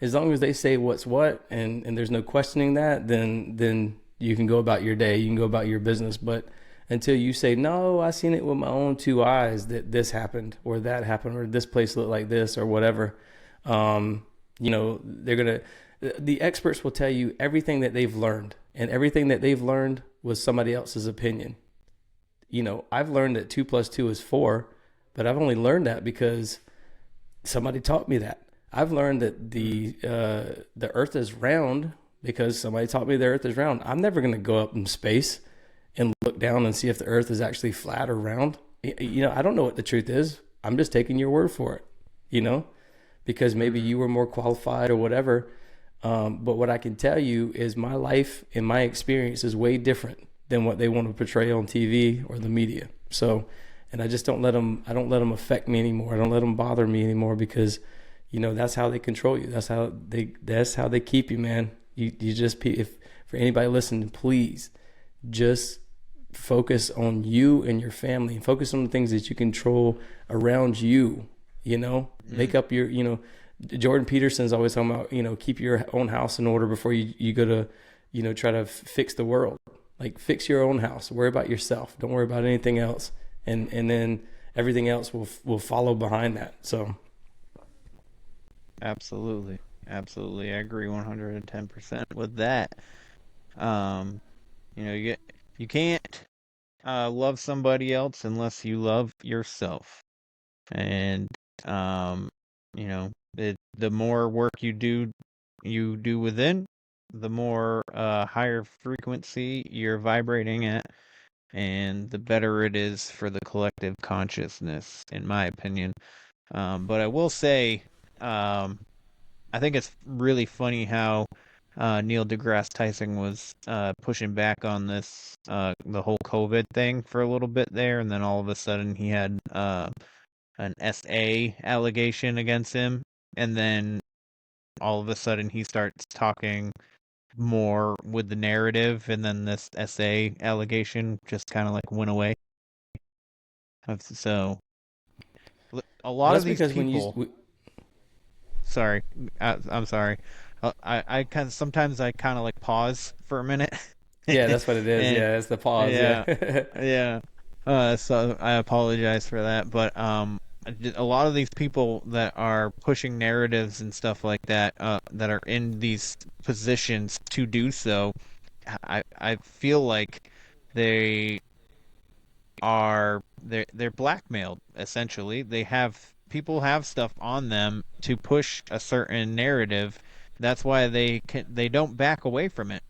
as long as they say what's what and there's no questioning that, then you can go about your day, you can go about your business. But until you say, no, I seen it with my own 2 eyes that this happened or that happened or this place looked like this or whatever, the experts will tell you everything that they've learned, and everything that they've learned was somebody else's opinion. I've learned that 2 + 2 is 4, but I've only learned that because somebody taught me that. I've learned that the earth is round because somebody taught me the earth is round. I'm never going to go up in space and look down and see if the earth is actually flat or round. I don't know what the truth is. I'm just taking your word for it, because maybe you were more qualified or whatever. But what I can tell you is my life and my experience is way different than what they want to portray on TV or the media. So, and I just don't let them affect me anymore. I don't let them bother me anymore because, that's how they control you. That's how they keep you, man. You just, if for anybody listening, please just focus on you and your family and focus on the things that you control around you, make up your, Jordan Peterson's always talking about, keep your own house in order before you go to, try to fix the world. Like fix your own house, worry about yourself. Don't worry about anything else. And then everything else will follow behind that. So. Absolutely. I agree 110% with that. You can't love somebody else unless you love yourself. And the more work you do within, the more higher frequency you're vibrating at, and the better it is for the collective consciousness, in my opinion. But I will say, I think it's really funny how Neil deGrasse Tyson was pushing back on this, the whole COVID thing for a little bit there, and then all of a sudden he had an SA allegation against him, and then all of a sudden he starts talking more with the narrative, and then this SA allegation just kind of like went away. So a lot of these people. Sorry, I'm sorry. I kind of sometimes I kind of like pause for a minute. Yeah, that's what it is. Yeah, it's the pause. Yeah. So I apologize for that, but a lot of these people that are pushing narratives and stuff like that, that are in these positions to do so, I feel like they they're blackmailed essentially. People have stuff on them to push a certain narrative. That's why they don't back away from it.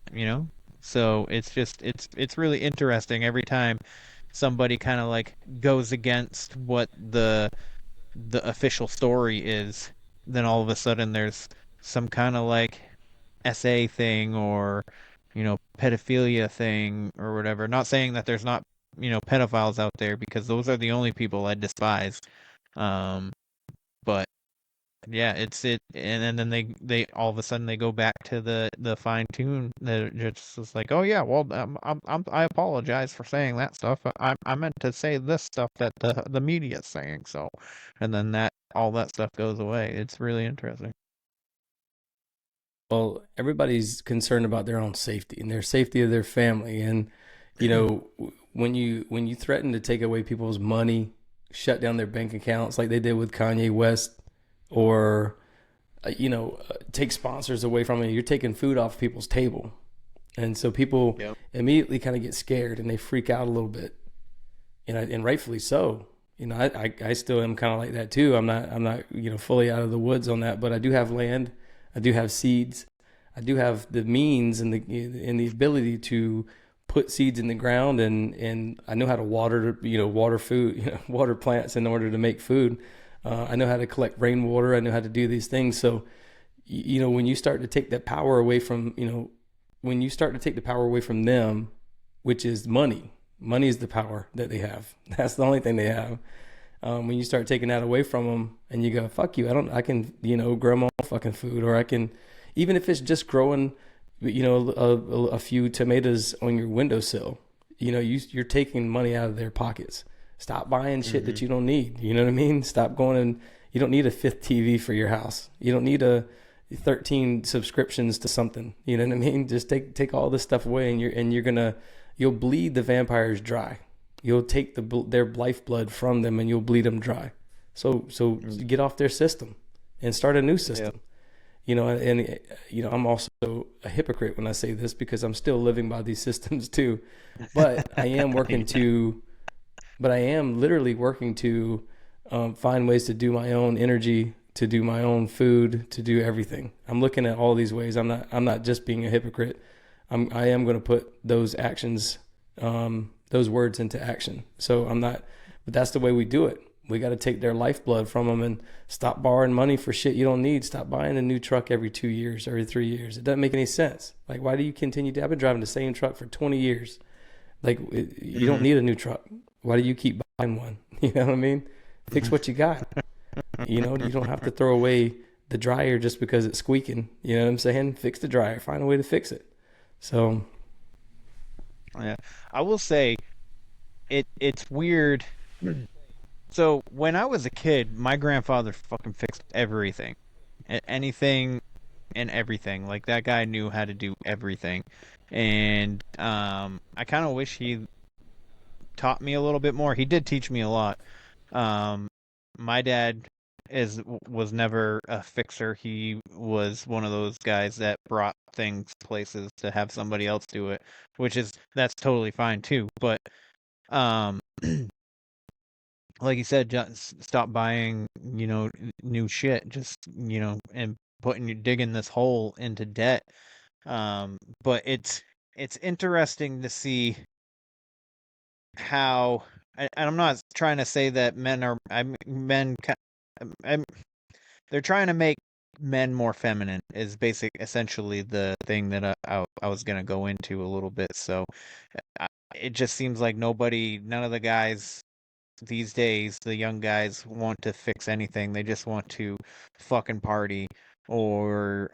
So it's really interesting every time somebody kind of like goes against what the official story is. Then all of a sudden there's some kind of like SA thing, or pedophilia thing or whatever. Not saying that there's not pedophiles out there, because those are the only people I despise. But Yeah, and then they all of a sudden they go back to the fine tune. That it's like, oh yeah, well, I apologize for saying that stuff. I meant to say this stuff that the media's saying. So, and then that all that stuff goes away. It's really interesting. Well, everybody's concerned about their own safety and their safety of their family. And, when you threaten to take away people's money, shut down their bank accounts like they did with Kanye West, or, take sponsors away from it, you're taking food off people's table. And so people Yep. immediately kind of get scared and they freak out a little bit. And rightfully so. I still am kind of like that too. I'm not fully out of the woods on that, but I do have land, I do have seeds, I do have the means and the ability to put seeds in the ground, and I know how to water food, water plants in order to make food. I know how to collect rainwater. I know how to do these things. So, when you start to take that power away from, when you start to take the power away from them, which is money. Money is the power that they have. That's the only thing they have. When you start taking that away from them, and you go, "Fuck you! I can, grow my own fucking food, or I can, even if it's just growing, a few tomatoes on your windowsill. You're taking money out of their pockets. Stop buying shit that you don't need. You know what I mean? Stop going and you don't need a fifth TV for your house. You don't need a 13 subscriptions to something. You know what I mean? Just take all this stuff away, and you'll bleed the vampires dry. You'll take their lifeblood from them, and you'll bleed them dry. So get off their system and start a new system. I'm also a hypocrite when I say this, because I'm still living by these systems too. But I am literally working to find ways to do my own energy, to do my own food, to do everything. I'm looking at all these ways. I'm not just being a hypocrite. I am going to put those actions, those words into action. So but that's the way we do it. We got to take their lifeblood from them and stop borrowing money for shit you don't need. Stop buying a new truck every 2 years, every 3 years. It doesn't make any sense. Like, why do you continue to? I've been driving the same truck for 20 years. Like, you don't need a new truck. Why do you keep buying one? You know what I mean? Fix what you got. You don't have to throw away the dryer just because it's squeaking. You know what I'm saying? Fix the dryer. Find a way to fix it. So, yeah, I will say it's weird. So when I was a kid, my grandfather fucking fixed everything, anything and everything. Like, that guy knew how to do everything, and I kind of wish he taught me a little bit more. He did teach me a lot. Um, my dad was never a fixer. He was one of those guys that brought things places to have somebody else do it, that's totally fine too. But um, like you said, just stop buying, new shit. Just, and digging this hole into debt. But it's interesting to see how, and I'm not trying to say that they're trying to make men more feminine is essentially the thing that I was gonna go into a little bit. So it just seems like none of the guys these days, the young guys, want to fix anything. They just want to fucking party, or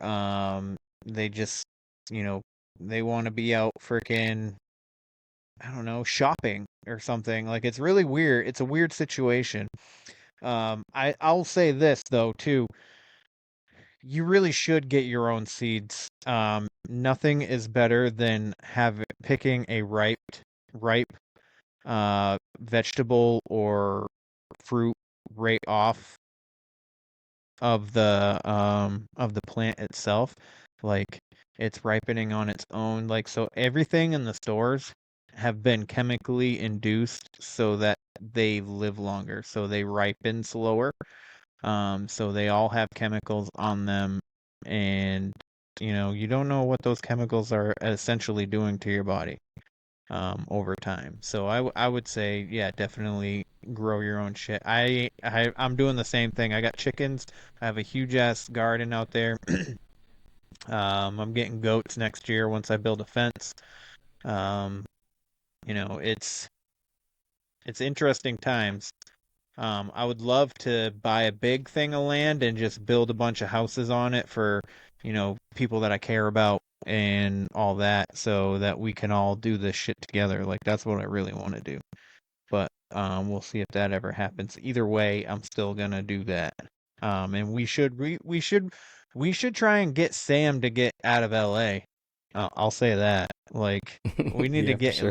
they just, they want to be out freaking, I don't know, shopping or something. Like, it's really weird. It's a weird situation. I'll say this though too. You really should get your own seeds. Nothing is better than picking a ripe vegetable or fruit right off of the plant itself. Like, it's ripening on its own. Like, so everything in the stores have been chemically induced so that they live longer, so they ripen slower. So they all have chemicals on them, and you don't know what those chemicals are essentially doing to your body over time. So I would say, yeah, definitely grow your own shit. I'm doing the same thing. I got chickens. I have a huge ass garden out there. I'm getting goats next year once I build a fence. Um, it's interesting times. I would love to buy a big thing of land and just build a bunch of houses on it for, people that I care about and all that so that we can all do this shit together. Like that's what I really want to do. But we'll see if that ever happens. Either way, I'm still gonna do that. And we should try and get Sam to get out of LA. I'll say that. Like we need to Yeah, for get sure.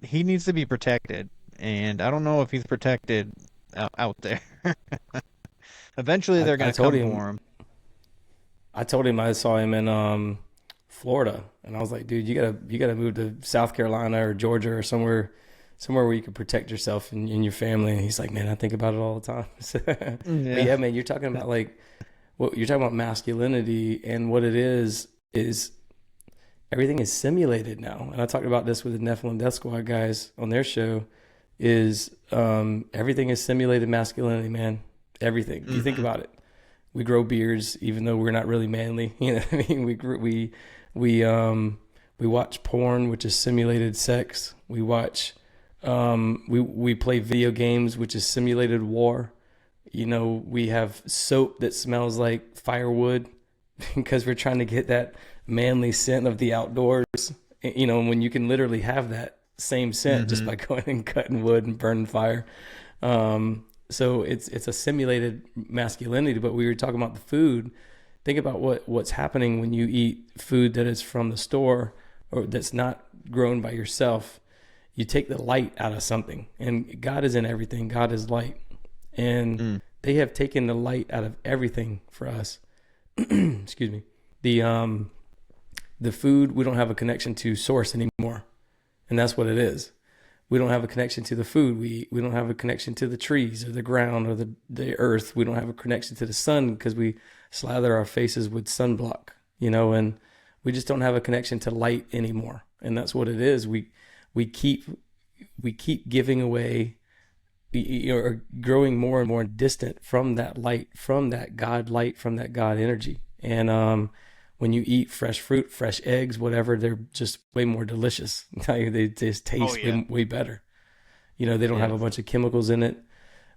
he needs to be protected, and I don't know if he's protected out there. Eventually, they're I gonna told come him for him. I saw him in Florida, and I was like, dude, you gotta move to South Carolina or Georgia or somewhere where you can protect yourself and your family. And he's like, man, I think about it all the time. But yeah, man, you're talking about like what you're talking about masculinity, and what it is everything is simulated now. And I talked about this with the Nephilim Death Squad guys on their show. Is everything is simulated masculinity, man. Everything. You think about it. We grow beards even though we're not really manly. You know what I mean? We watch porn, which is simulated sex. We watch we play video games, which is simulated war. We have soap that smells like firewood because we're trying to get that manly scent of the outdoors. When you can literally have that same scent just by going and cutting wood and burning fire. So it's a simulated masculinity. But we were talking about the food. Think about what's happening when you eat food that is from the store or that's not grown by yourself. You take the light out of something, and God is in everything. God is light, and they have taken the light out of everything for us. Excuse me. The food, we don't have a connection to source anymore, and that's what it is. We don't have a connection to the food. We don't have a connection to the trees or the ground or the earth. We don't have a connection to the sun because we slather our faces with sunblock, and we just don't have a connection to light anymore. And that's what it is. We keep giving away or growing more and more distant from that light, from that God light, from that God energy. And when you eat fresh fruit, fresh eggs, whatever, they're just way more delicious. They just taste way better. They don't have a bunch of chemicals in it.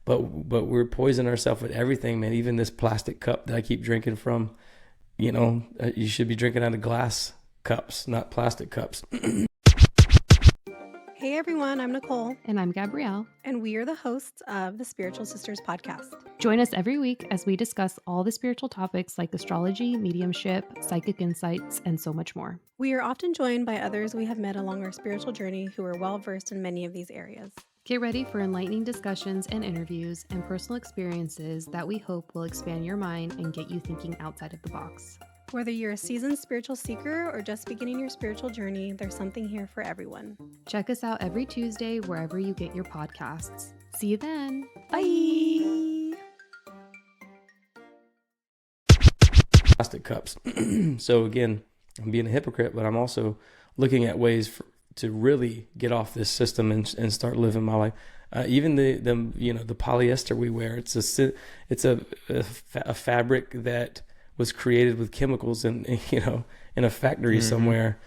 But we're poisoning ourselves with everything, man. Even this plastic cup that I keep drinking from, you should be drinking out of glass cups, not plastic cups. Hey everyone, I'm Nicole. And I'm Gabrielle. And we are the hosts of the Spiritual Sisters podcast. Join us every week as we discuss all the spiritual topics like astrology, mediumship, psychic insights, and so much more. We are often joined by others we have met along our spiritual journey who are well versed in many of these areas. Get ready for enlightening discussions and interviews and personal experiences that we hope will expand your mind and get you thinking outside of the box. Whether you're a seasoned spiritual seeker or just beginning your spiritual journey, there's something here for everyone. Check us out every Tuesday wherever you get your podcasts. See you then. Bye. Plastic cups. So again, I'm being a hypocrite, but I'm also looking at ways to really get off this system and start living my life. Even the polyester we wear, it's a fabric that was created with chemicals and in a factory somewhere.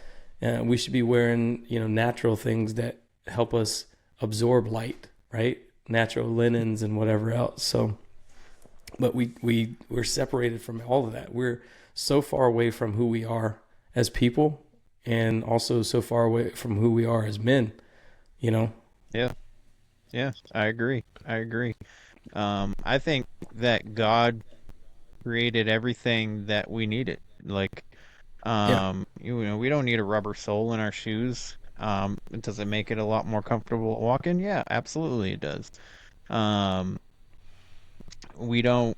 We should be wearing natural things that help us absorb light, right? Natural linens and whatever else. So, but we're separated from all of that. We're so far away from who we are as people, and also so far away from who we are as men. Yeah, I agree. I think that God created everything that we needed. Like, we don't need a rubber sole in our shoes. Does it make it a lot more comfortable walking? Yeah, absolutely it does. We don't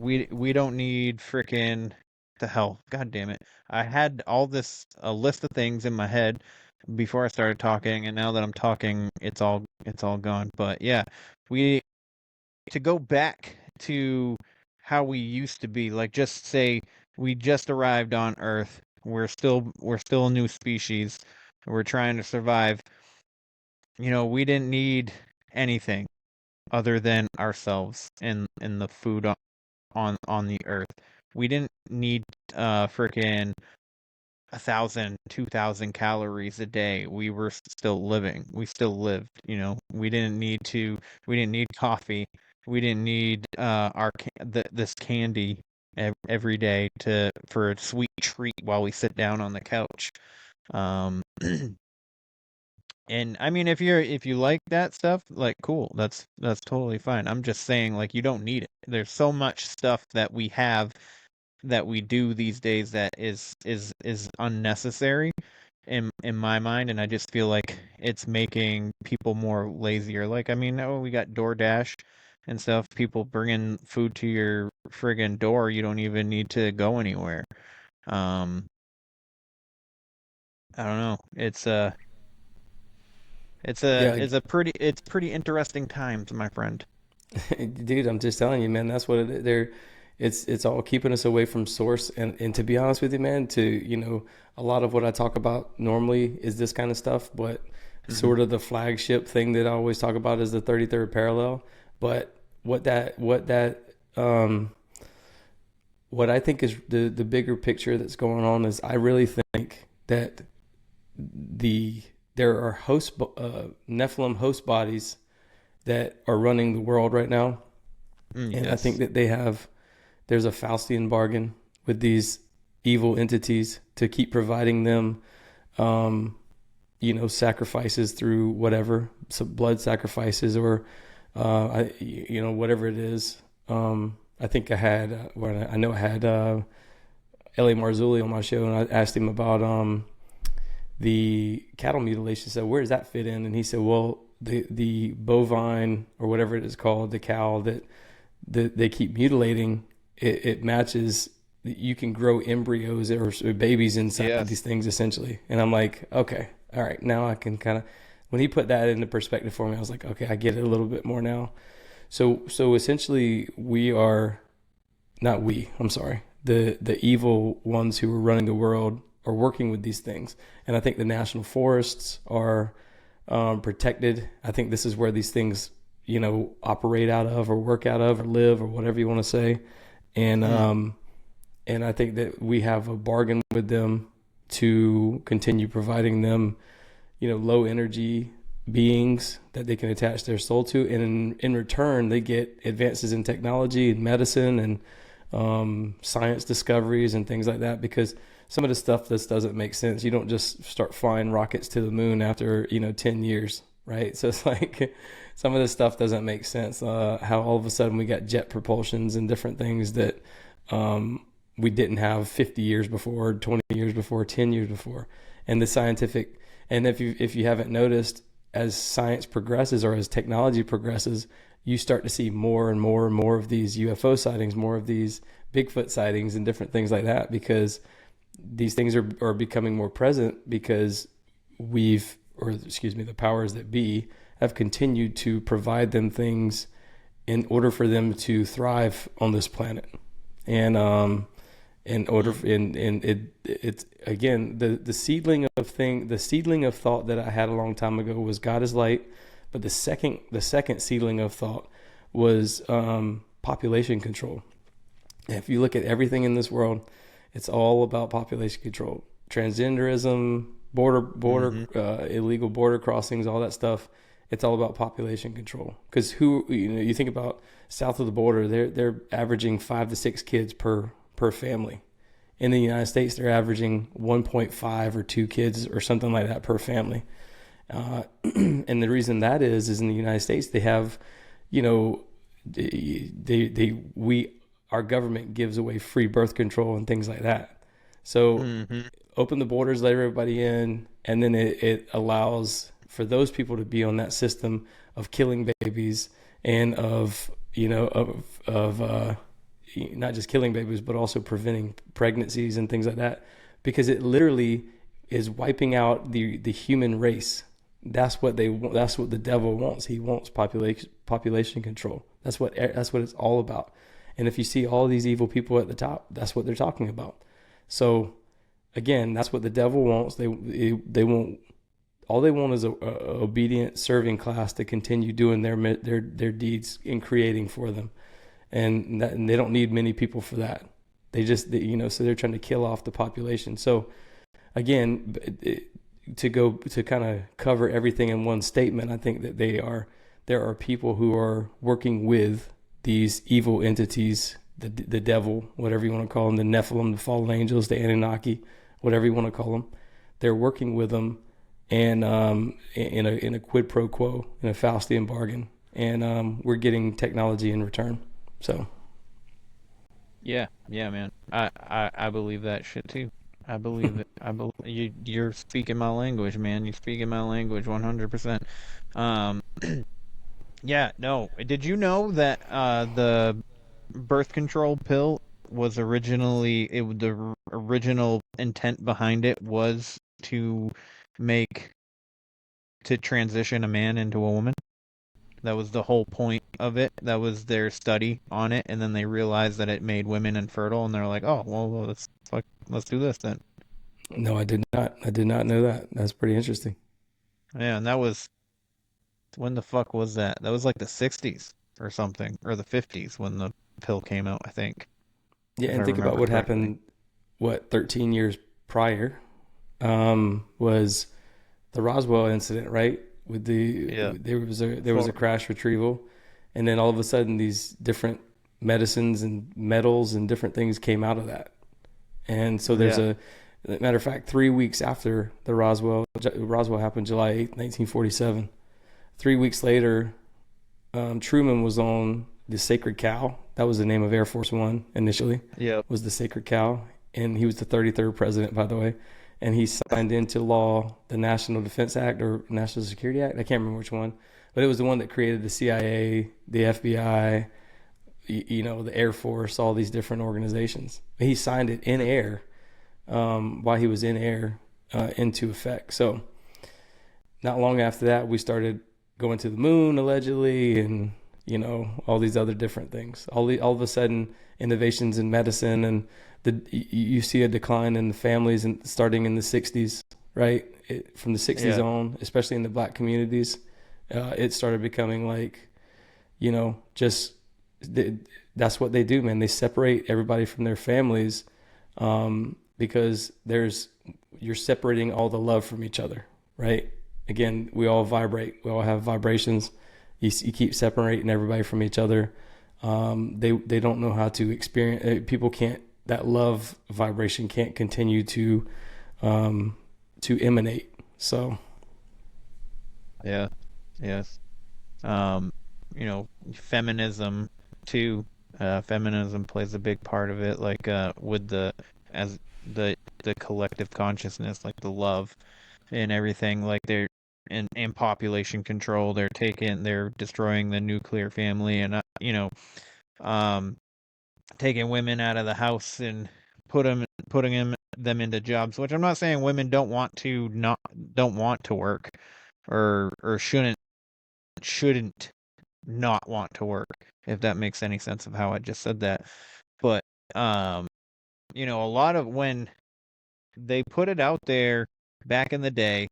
need freaking the hell. God damn it. I had a list of things in my head before I started talking, and now that I'm talking, it's all gone. But yeah, to go back to how we used to be, like just say we just arrived on Earth. We're still a new species. We're trying to survive. We didn't need anything other than ourselves and the food on the Earth. We didn't need freaking 1,000, 2,000 calories a day, we were still living. We still lived, We didn't need coffee. We didn't need this candy every day for a sweet treat while we sit down on the couch. Um, and I mean, if you like that stuff, like cool, that's totally fine. I'm just saying, like, you don't need it. There's so much stuff that we have that we do these days that is unnecessary in my mind, and I just feel like it's making people more lazier. Like, I mean, oh, we got DoorDash and stuff. People bringing food to your friggin' door. You don't even need to go anywhere. Um, I don't know. Yeah, It's pretty interesting times, my friend. dude, I'm just telling you, man. That's what it's all keeping us away from source. And to be honest with you, man, a lot of what I talk about normally is this kind of stuff, but sort of the flagship thing that I always talk about is the 33rd parallel. But what I think is the bigger picture that's going on is I really think that there are Nephilim host bodies that are running the world right now. And Yes. I think that there's a Faustian bargain with these evil entities to keep providing them, sacrifices through whatever, some blood sacrifices or, whatever it is. I think I had L.A. Marzulli on my show, and I asked him about the cattle mutilation. So where does that fit in? And he said, well, the bovine or whatever it is called, the cow that they keep mutilating, it matches. You can grow embryos or babies inside these things essentially. And I'm like, okay, all right, now I can kind of. When he put that into perspective for me, I was like, okay, I get it a little bit more now. So essentially, the evil ones who are running the world are working with these things. And I think the national forests are protected. I think this is where these things, operate out of or work out of or live or whatever you want to say. And and I think that we have a bargain with them to continue providing them, low energy beings that they can attach their soul to. And in return, they get advances in technology and medicine and science discoveries and things like that, because some of the stuff just doesn't make sense. You don't just start flying rockets to the moon after 10 years, right? So it's like some of this stuff doesn't make sense. How all of a sudden we got jet propulsions and different things that we didn't have 50 years before, 20 years before, 10 years before. And the scientific, and if you haven't noticed, as science progresses or as technology progresses, you start to see more and more and more of these UFO sightings, more of these Bigfoot sightings and different things like that, because these things are becoming more present because the powers that be have continued to provide them things in order for them to thrive on this planet. And it's again, the seedling of thought that I had a long time ago was God is light, but the second seedling of thought was population control. And if you look at everything in this world, it's all about population control, transgenderism, illegal border crossings, all that stuff. It's all about population control. Because you think about south of the border, they're averaging 5 to 6 kids per family. In the United States, they're averaging 1.5 or 2 kids or something like that per family. And the reason that is in the United States, they have, our government gives away free birth control and things like that. So open the borders, let everybody in, and then it allows for those people to be on that system of killing babies and of not just killing babies, but also preventing pregnancies and things like that, because it literally is wiping out the human race. That's what the devil wants. He wants population control. That's what it's all about. And if you see all these evil people at the top, that's what they're talking about. So again, that's what the devil wants. They want, all they want is a obedient serving class to continue doing their deeds in creating for them. And they don't need many people for that. So they're trying to kill off the population. So again, to kind of cover everything in one statement, I think that there are people who are working with these evil entities, the devil, whatever you want to call them, the Nephilim, the fallen angels, the Anunnaki, whatever you want to call them. They're working with them, and in a quid pro quo, in a Faustian bargain, and we're getting technology in return. So. Yeah, man. I believe that shit too. I believe it. You're speaking my language, man. You're speaking my language 100%. Yeah, no. Did you know that the birth control pill was the original intent behind it was to transition a man into a woman? That was the whole point of it. That was their study on it, and then they realized that it made women infertile, and they're like, "Oh, well, let's do this then." No, I did not. I did not know that. That's pretty interesting. Yeah, and that was when the fuck was that? That was like the 60s or something, or the 50s when the pill came out, I think. Yeah, if and I think about remember what correctly. happened, 13 years prior, was the Roswell incident, right? With Yeah. there was a crash retrieval, and then all of a sudden these different medicines and metals and different things came out of that. And so there's Yeah. a matter of fact, 3 weeks after the Roswell happened, July 8th, 1947. 3 weeks later, Truman was on the Sacred Cow. That was the name of Air Force One initially. Yep. Was the Sacred Cow, and he was the 33rd president, by the way. And he signed into law the National Defense Act or National Security Act. I can't remember which one, but it was the one that created the CIA, the FBI, the Air Force, all these different organizations. He signed it in air while he was in air into effect. So not long after that, we started going to the moon allegedly, and all these other different things. All of a sudden, innovations in medicine, and you see a decline in the families, and starting in the 60s, right? From the 60s on, especially in the black communities, it started becoming like, just that's what they do, man. They separate everybody from their families because you're separating all the love from each other, right? Again, we all vibrate. We all have vibrations. You keep separating everybody from each other. They don't know how to experience. People can't. That love vibration can't continue to emanate. So. Yeah. Yes. Feminism too. Feminism plays a big part of it. Like with the collective consciousness, like the love and everything. Like they're in population control. They're destroying the nuclear family, and taking women out of the house and putting them into jobs. Which I'm not saying women don't want to work, or shouldn't not want to work, if that makes any sense of how I just said that. But a lot of when they put it out there back in the day,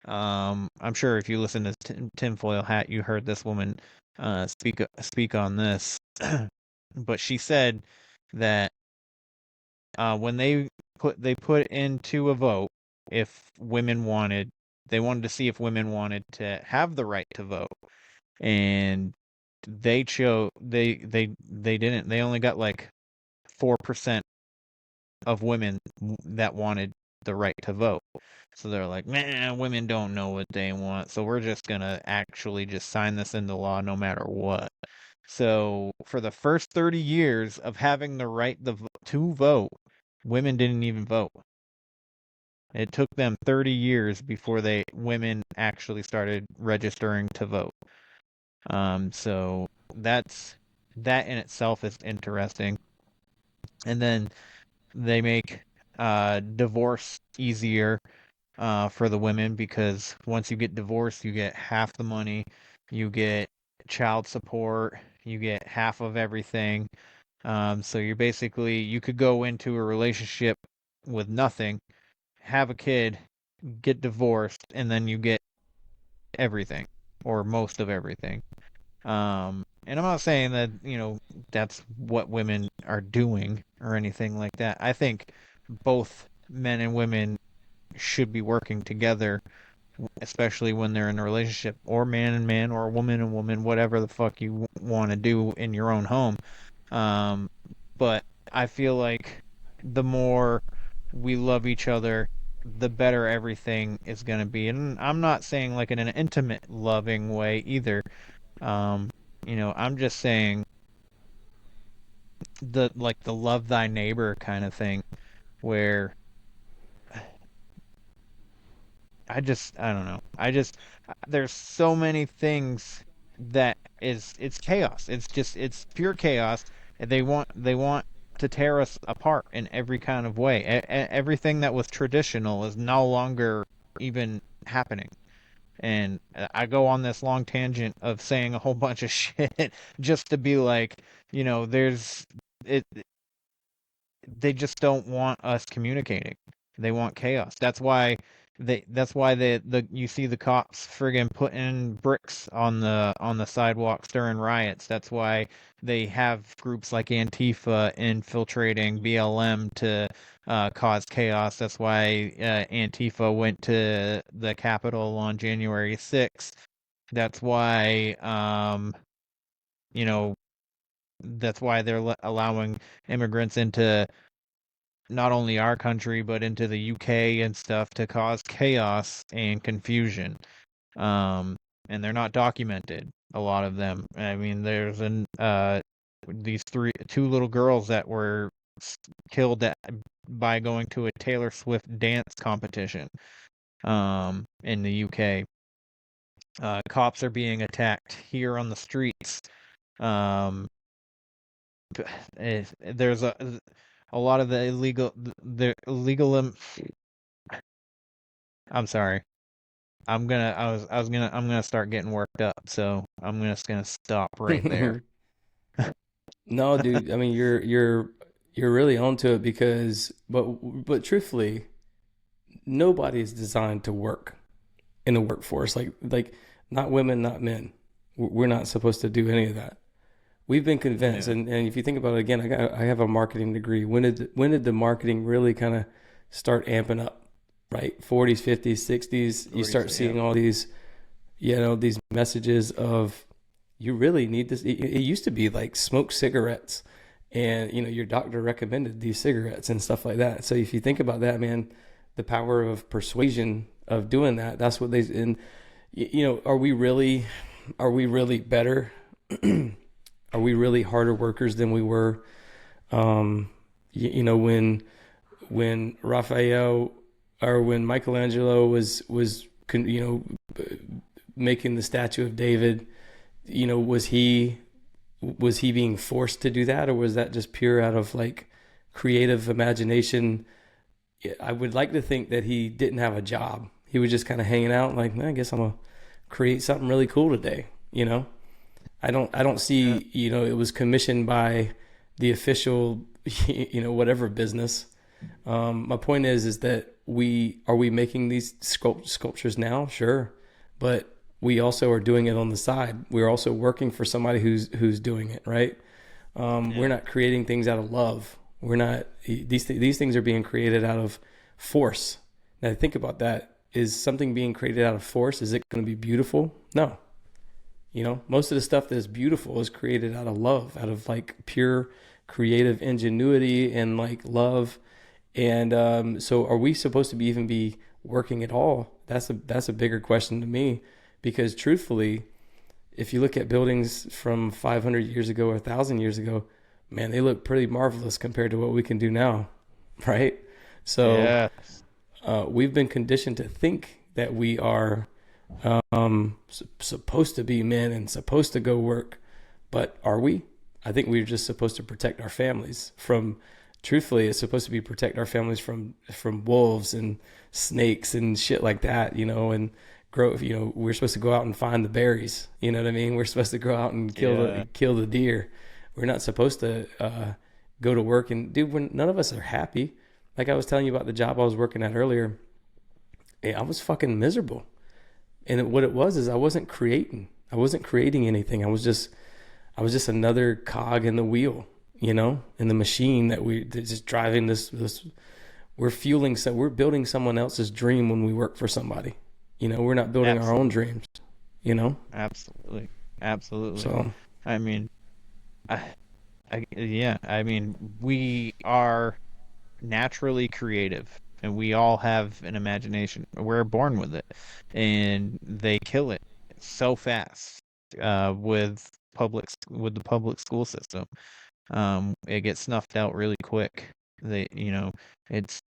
I'm sure if you listen to Tinfoil Hat, you heard this woman speak on this. But she said that when they put into a vote, if they wanted to see if women wanted to have the right to vote, and they didn't. They only got like 4% of women that wanted the right to vote. So they're like, man, women don't know what they want, so we're just gonna actually just sign this into law no matter what. So for the first 30 years of having the right to vote, women didn't even vote. It took them 30 years before women actually started registering to vote. So that in itself is interesting. And then they make divorce easier for the women, because once you get divorced, you get half the money, you get child support, you get half of everything. So you could go into a relationship with nothing, have a kid, get divorced, and then you get everything, or most of everything. And I'm not saying that, that's what women are doing or anything like that. I think both men and women should be working together, especially when they're in a relationship, or man and man, or woman and woman, whatever the fuck you want to do in your own home. Um, but I feel like the more we love each other, the better everything is going to be. And I'm not saying like in an intimate, loving way either. Um, I'm just saying the love thy neighbor kind of thing, where I don't know. There's so many things that it's chaos. It's pure chaos. And they want to tear us apart in every kind of way. Everything that was traditional is no longer even happening. And I go on this long tangent of saying a whole bunch of shit just to be like, there's it they just don't want us communicating. They want chaos. That's why you see the cops friggin' putting bricks on the sidewalk stirring riots. That's why they have groups like Antifa infiltrating BLM to cause chaos. That's why Antifa went to the Capitol on January 6th. That's why you know that's why they're allowing immigrants into not only our country but into the UK and stuff to cause chaos and confusion. And they're not documented. A lot of them. I mean, there's two little girls that were killed by going to a Taylor Swift dance competition. In the UK, cops are being attacked here on the streets. There's a lot of the illegal. I'm sorry. I'm gonna start getting worked up, so I'm just gonna stop right there. No, dude. I mean, you're really onto it because, but truthfully, nobody is designed to work in the workforce. Like not women, not men. We're not supposed to do any of that. We've been convinced, and if you think about it again, I have a marketing degree. When did the marketing really kind of start amping up? Right, 40s, 50s, 60s. You start seeing all these, these messages of you really need this. It used to be like smoke cigarettes, and your doctor recommended these cigarettes and stuff like that. So if you think about that, man, the power of persuasion of doing that. That's what and are we really better? Are we really harder workers than we were? When Raphael or when Michelangelo was making the statue of David, was he being forced to do that, or was that just pure out of like creative imagination? I would like to think that he didn't have a job. He was just kind of hanging out like, I guess I'm gonna create something really cool today. I don't see, it was commissioned by the official, whatever business. My point is that are we making these sculptures now? Sure. But we also are doing it on the side. We're also working for somebody who's doing it, right? We're not creating things out of love. We're not, these things are being created out of force. Now think about that. Is something being created out of force? Is it going to be beautiful? No. Most of the stuff that is beautiful is created out of love, out of like pure creative ingenuity and like love. And so are we supposed to even be working at all? That's a bigger question to me, because truthfully, if you look at buildings from 500 years ago or 1,000 years ago, man, they look pretty marvelous compared to what we can do now, right? So we've been conditioned to think that we are supposed to be men and supposed to go work, but are we? I think we're just supposed to protect our families from. Truthfully, it's supposed to be protect our families from wolves and snakes and shit like that, and grow. We're supposed to go out and find the berries. You know what I mean? We're supposed to go out and kill the deer. We're not supposed to go to work and when none of us are happy. Like I was telling you about the job I was working at earlier. I was fucking miserable. And what it was is I wasn't creating anything. I was just another cog in the wheel, in the machine that just driving this we're building someone else's dream when we work for somebody. We're not building our own dreams, Absolutely. So, I mean, we are naturally creative, and we all have an imagination. We're born with it, and they kill it so fast with the public school system. It gets snuffed out really quick. It's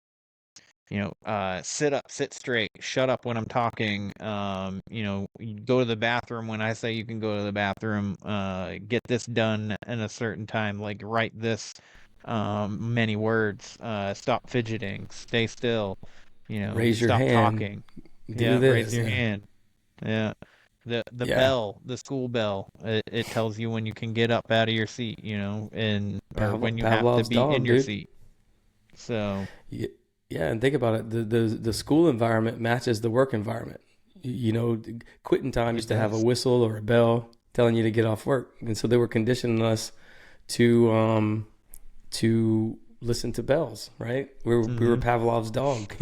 sit up, sit straight, shut up when I'm talking. You go to the bathroom when I say you can go to the bathroom. Get this done in a certain time, like write this many words. Stop fidgeting, stay still. raise your Stop hand, talking. do Yeah, raise this. your Yeah. hand. Yeah. The Yeah. bell, the school bell, it tells you when you can get up out of your seat, or when you have to Pavlov's be in dog, your dude. seat. So, Yeah, and think about it. The school environment matches the work environment. Quitting time used to have a whistle or a bell telling you to get off work, and so they were conditioning us to listen to bells. Right? We were Pavlov's dog,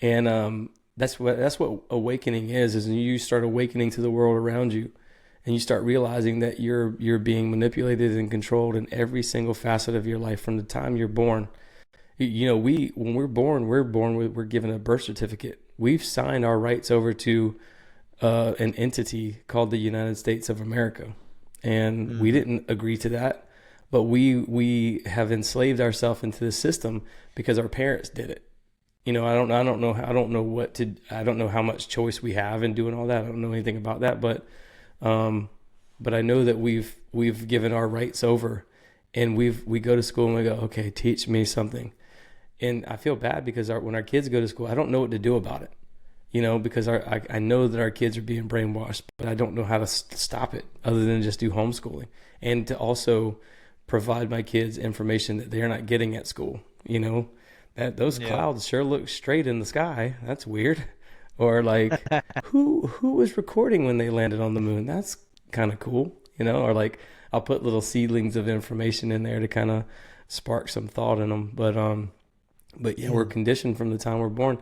and that's what awakening is you start awakening to the world around you, and you start realizing that you're being manipulated and controlled in every single facet of your life from the time you're born. When we're given a birth certificate. We've signed our rights over to an entity called the United States of America, and we didn't agree to that, but we have enslaved ourselves into the system because our parents did it. I don't know how much choice we have in doing all that. I don't know anything about that, but I know that we've given our rights over, and we go to school and we go, okay, teach me something. And I feel bad because when our kids go to school, I don't know what to do about it, because I know that our kids are being brainwashed, but I don't know how to stop it other than just do homeschooling and to also provide my kids information that they're not getting at school. That those clouds sure look straight in the sky. That's weird. Or like, who was recording when they landed on the moon? That's kind of cool, Or like, I'll put little seedlings of information in there to kind of spark some thought in them. But yeah, we're conditioned from the time we're born.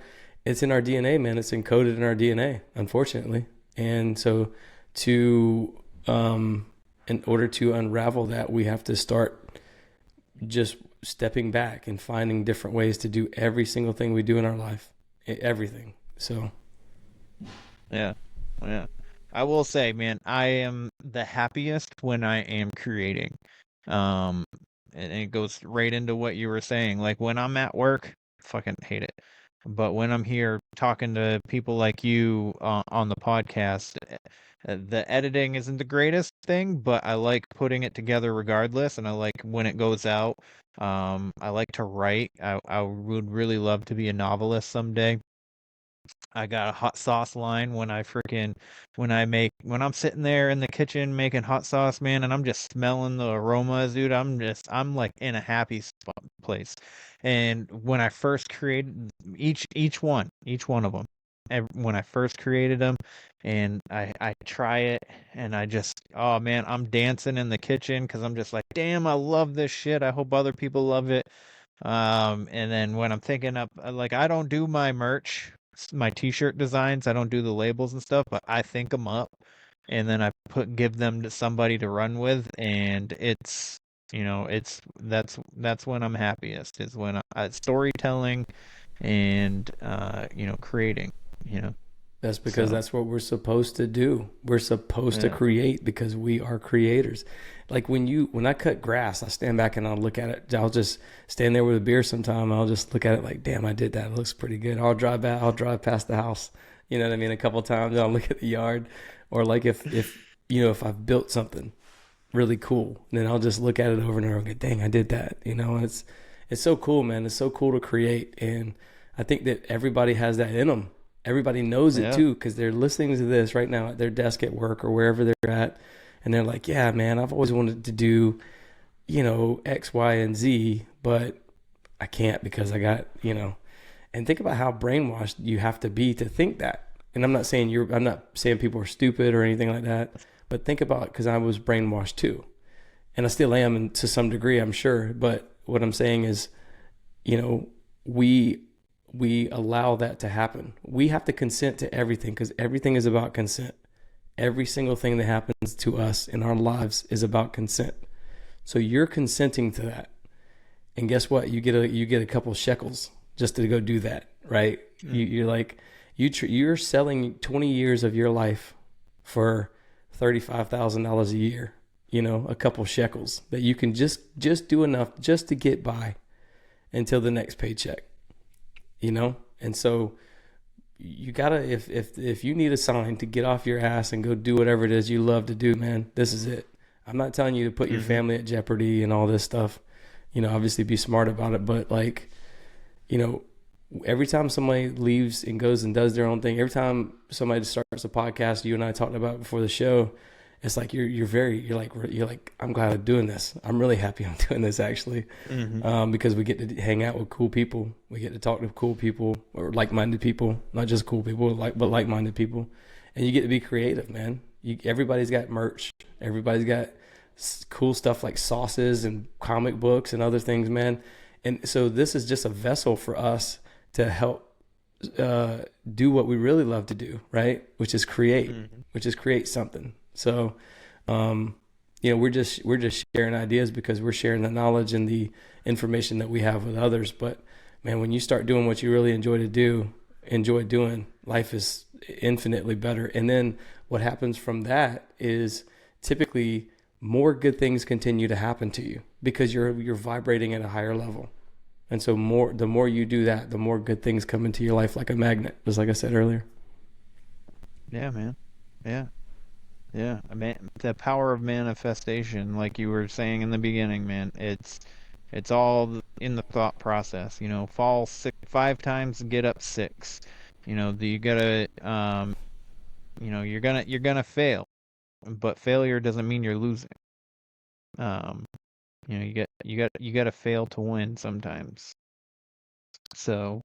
It's in our DNA, man. It's encoded in our DNA, unfortunately. And so in order to unravel that, we have to start just stepping back and finding different ways to do every single thing we do in our life. Everything. So. Yeah. I will say, man, I am the happiest when I am creating. And it goes right into what you were saying. Like when I'm at work, fucking hate it. But when I'm here talking to people like you on the podcast, the editing isn't the greatest thing, but I like putting it together regardless, and I like when it goes out. I like to write. I would really love to be a novelist someday. I got a hot sauce line when when I'm sitting there in the kitchen making hot sauce, man, and I'm just smelling the aromas, dude. I'm like in a happy place. And when I first created each one of them, when I first created them, and I try it, and oh man, I'm dancing in the kitchen because I'm just like, damn, I love this shit. I hope other people love it. And then when I'm thinking up, like, I don't do my merch, my t-shirt designs, I don't do the labels and stuff, but I think them up, and then I give them to somebody to run with, and that's when I'm happiest, is when storytelling and creating, That's because that's what we're supposed to do. We're supposed to create because we are creators. Like when I cut grass, I stand back and I'll look at it. I'll just stand there with a beer sometime. I'll just look at it like, damn, I did that. It looks pretty good. I'll drive past the house. You know what I mean? A couple of times I'll look at the yard, or like if I've built something really cool, then I'll just look at it over and over and go, dang, I did that. It's so cool, man. It's so cool to create. And I think that everybody has that in them. Everybody knows it too, because they're listening to this right now at their desk at work or wherever they're at. And they're like, yeah, man, I've always wanted to do, X, Y, and Z, but I can't because I got, and think about how brainwashed you have to be to think that. And I'm not saying people are stupid or anything like that, but think about it, because I was brainwashed too. And I still am, and to some degree, I'm sure. But what I'm saying is, we allow that to happen. We have to consent to everything because everything is about consent. Every single thing that happens to us in our lives is about consent. So you're consenting to that. And guess what? You get a couple shekels just to go do that, right? You're like you're selling 20 years of your life for $35,000 a year. You know, a couple shekels that you can just do enough just to get by until the next paycheck. You know, and so you gotta if you need a sign to get off your ass and go do whatever it is you love to do, man, this is it. I'm not telling you to put your family at jeopardy and all this stuff. You know, obviously be smart about it, but like, you know, every time somebody leaves and goes and does their own thing, every time somebody starts a podcast, you and I talked about before the show, it's like you're like I'm glad I'm doing this. I'm really happy I'm doing this actually, because we get to hang out with cool people. We get to talk to cool people or like-minded people, not just cool people, but like-minded people, and you get to be creative, man. Everybody's got merch. Everybody's got cool stuff like sauces and comic books and other things, man. And so this is just a vessel for us to help do what we really love to do, right? Which is create something. So, you know, we're just sharing ideas because we're sharing the knowledge and the information that we have with others. But man, when you start doing what you really enjoy doing, life is infinitely better. And then what happens from that is typically more good things continue to happen to you because you're vibrating at a higher level. And so the more you do that, the more good things come into your life like a magnet, just like I said earlier. Yeah, man. Yeah. Yeah, the power of manifestation, like you were saying in the beginning, man, it's all in the thought process. You know, fall 5 times, get up 6. You know, you gotta, you know, you're gonna fail, but failure doesn't mean you're losing. You know, you gotta fail to win sometimes. So,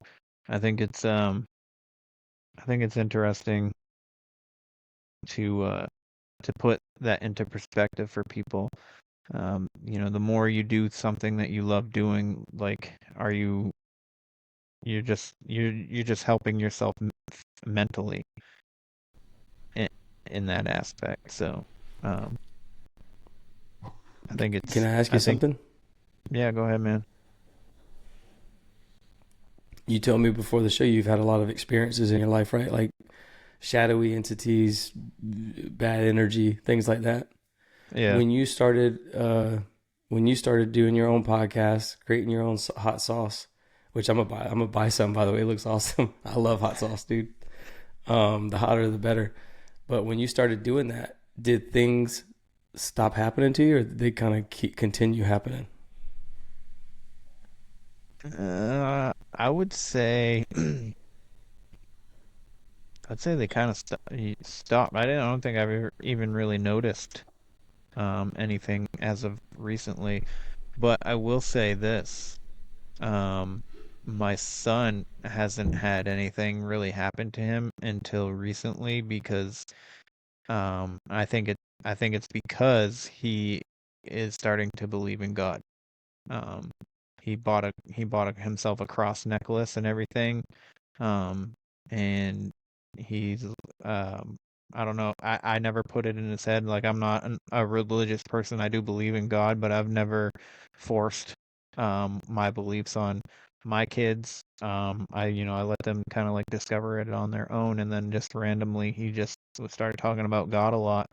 I think it's interesting to put that into perspective for people. You know, the more you do something that you love doing, like, you're just helping yourself mentally in that aspect. So, I think it's. Can I ask you something? Yeah, go ahead, man. You told me before the show you've had a lot of experiences in your life, right? Like shadowy entities, bad energy, things like that. Yeah. When you started doing your own podcast, creating your own hot sauce, which I'm gonna buy some, by the way. It looks awesome. I love hot sauce, dude. The hotter the better. But when you started doing that, did things stop happening to you, or did they kind of continue happening? I would say they kind of stopped. I don't think I've ever even really noticed anything as of recently. But I will say this. My son hasn't had anything really happen to him until recently because I think it's because he is starting to believe in God. Um, he bought himself a cross necklace and everything. Um, and he's I don't know. I never put it in his head. Like, I'm not a religious person. I do believe in God, but I've never forced my beliefs on my kids. I let them kind of like discover it on their own, and then just randomly he just started talking about God a lot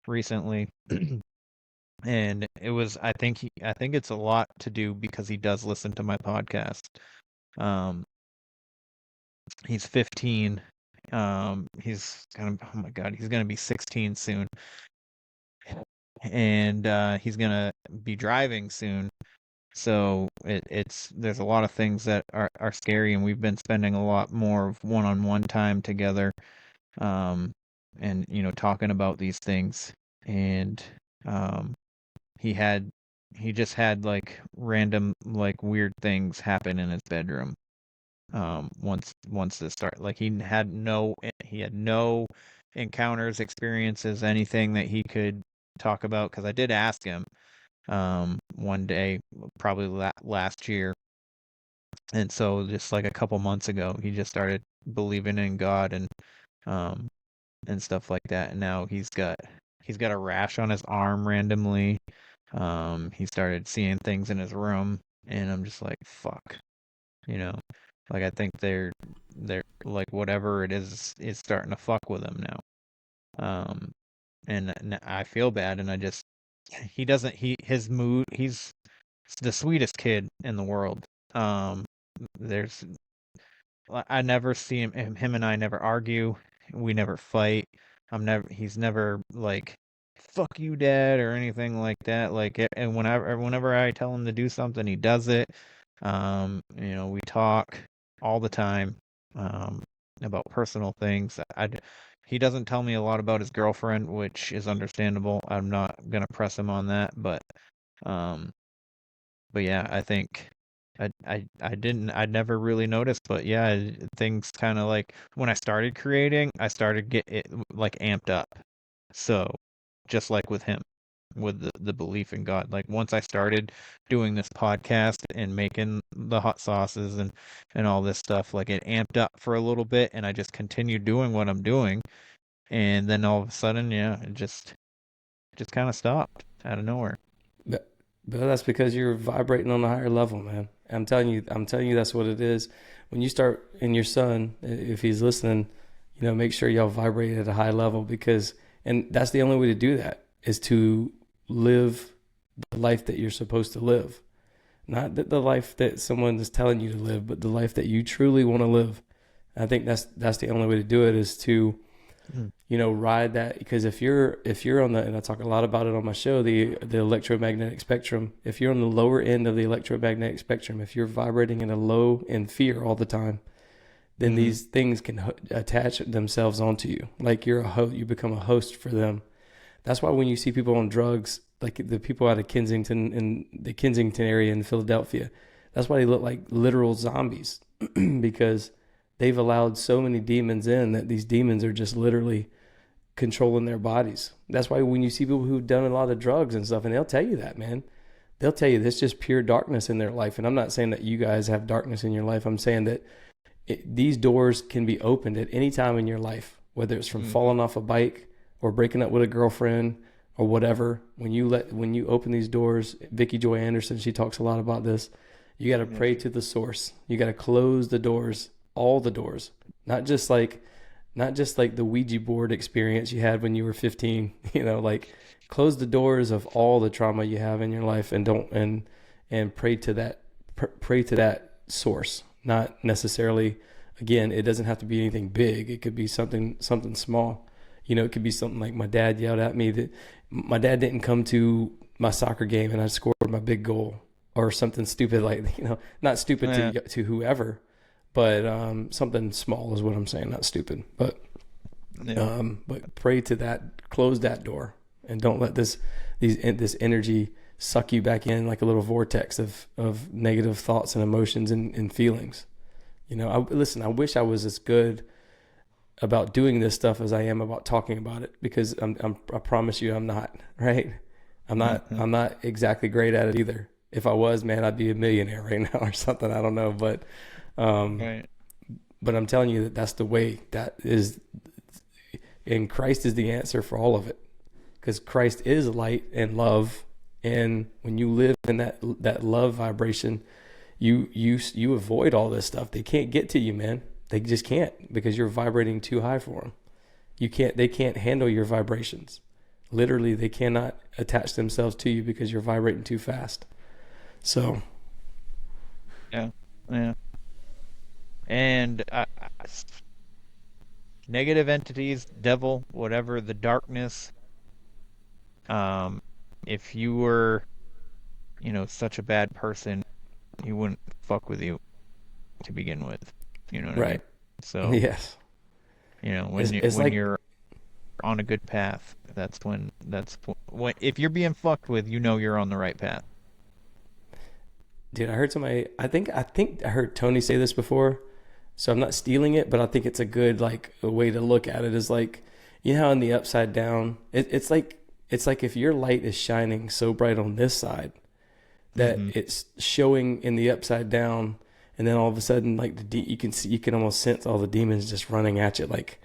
recently. And it was I think it's a lot to do because he does listen to my podcast. Um, he's 15. He's gonna oh my God, he's gonna be 16 soon, and he's gonna be driving soon. So there's a lot of things that are scary, and we've been spending a lot more of one-on-one time together, um, and you know, talking about these things. And um, he had he just had like random like weird things happen in his bedroom. Once this start, like he had no encounters, experiences, anything that he could talk about, because I did ask him one day, probably last year, And so just like a couple months ago, he just started believing in God um and stuff like that. And now he's got a rash on his arm randomly. He started seeing things in his room, and I'm just like, fuck, you know. Like I think they're like whatever it is starting to fuck with him now. Um, and I feel bad, and I just he doesn't he his mood he's the sweetest kid in the world. There's I never see him and I never argue. We never fight. He's never like, fuck you, dad, or anything like that. Like, and whenever I tell him to do something, he does it. We talk all the time, um, about personal things. He doesn't tell me a lot about his girlfriend, which is understandable. I'm not gonna press him on that, um, but yeah, I think I never really noticed, but yeah, things kind of like when I started creating, I started get it like amped up. So just like with him, with the belief in God, like once I started doing this podcast and making the hot sauces and all this stuff, like it amped up for a little bit, and I just continued doing what I'm doing, and then all of a sudden, yeah, it just kind of stopped out of nowhere. But that's because you're vibrating on a higher level, man. I'm telling you, that's what it is. When you start, and your son, if he's listening, make sure y'all vibrate at a high level, and that's the only way to do that, is to live the life that you're supposed to live. Not the life that someone is telling you to live, but the life that you truly want to live. I think that's the only way to do it, is to ride that, because if you're on the, and I talk a lot about it on my show, the electromagnetic spectrum, if you're on the lower end of the electromagnetic spectrum, if you're vibrating in a low in fear all the time, then these things can attach themselves onto you. Like you become a host for them. That's why when you see people on drugs, like the people out of Kensington, in the Kensington area in Philadelphia, that's why they look like literal zombies because they've allowed so many demons in that these demons are just literally controlling their bodies. That's why when you see people who've done a lot of drugs and stuff, and they'll tell you that, man, they'll tell you there's just pure darkness in their life. And I'm not saying that you guys have darkness in your life. I'm saying that these doors can be opened at any time in your life, whether it's from falling off a bike or breaking up with a girlfriend or whatever. When you open these doors, Vicky Joy Anderson, she talks a lot about this. You got to pray to the source. You got to close the doors, all the doors, not just like the Ouija board experience you had when you were 15, like close the doors of all the trauma you have in your life, and pray to that source. Not necessarily, again, it doesn't have to be anything big. It could be something small. It could be something like my dad yelled at me that my dad didn't come to my soccer game and I scored my big goal, or something stupid like, not stupid to whoever, but something small is what I'm saying, not stupid. But pray to that, close that door, and don't let this energy suck you back in like a little vortex of negative thoughts and emotions and feelings. I wish I was as good about doing this stuff as I am about talking about it, because I promise you I'm not, right? I'm not exactly great at it either. If I was, man, I'd be a millionaire right now or something. I don't know, but Right. But I'm telling you that's the way. That is, and Christ is the answer for all of it, because Christ is light and love, and when you live in that love vibration, you avoid all this stuff. They can't get to you, man. They just can't, because you're vibrating too high for them. They can't handle your vibrations. Literally, they cannot attach themselves to you because you're vibrating too fast. So, yeah. And negative entities, devil, whatever, the darkness. If you were, such a bad person, he wouldn't fuck with you to begin with. You know what I mean? So yes, when you're on a good path, that's when if you're being fucked with, you're on the right path. Dude, I heard somebody. I think I heard Tony say this before, so I'm not stealing it, but I think it's a good a way to look at it. Is like, how in the upside down, it's like if your light is shining so bright on this side that it's showing in the upside down, and then all of a sudden, like you can almost sense all the demons just running at you, like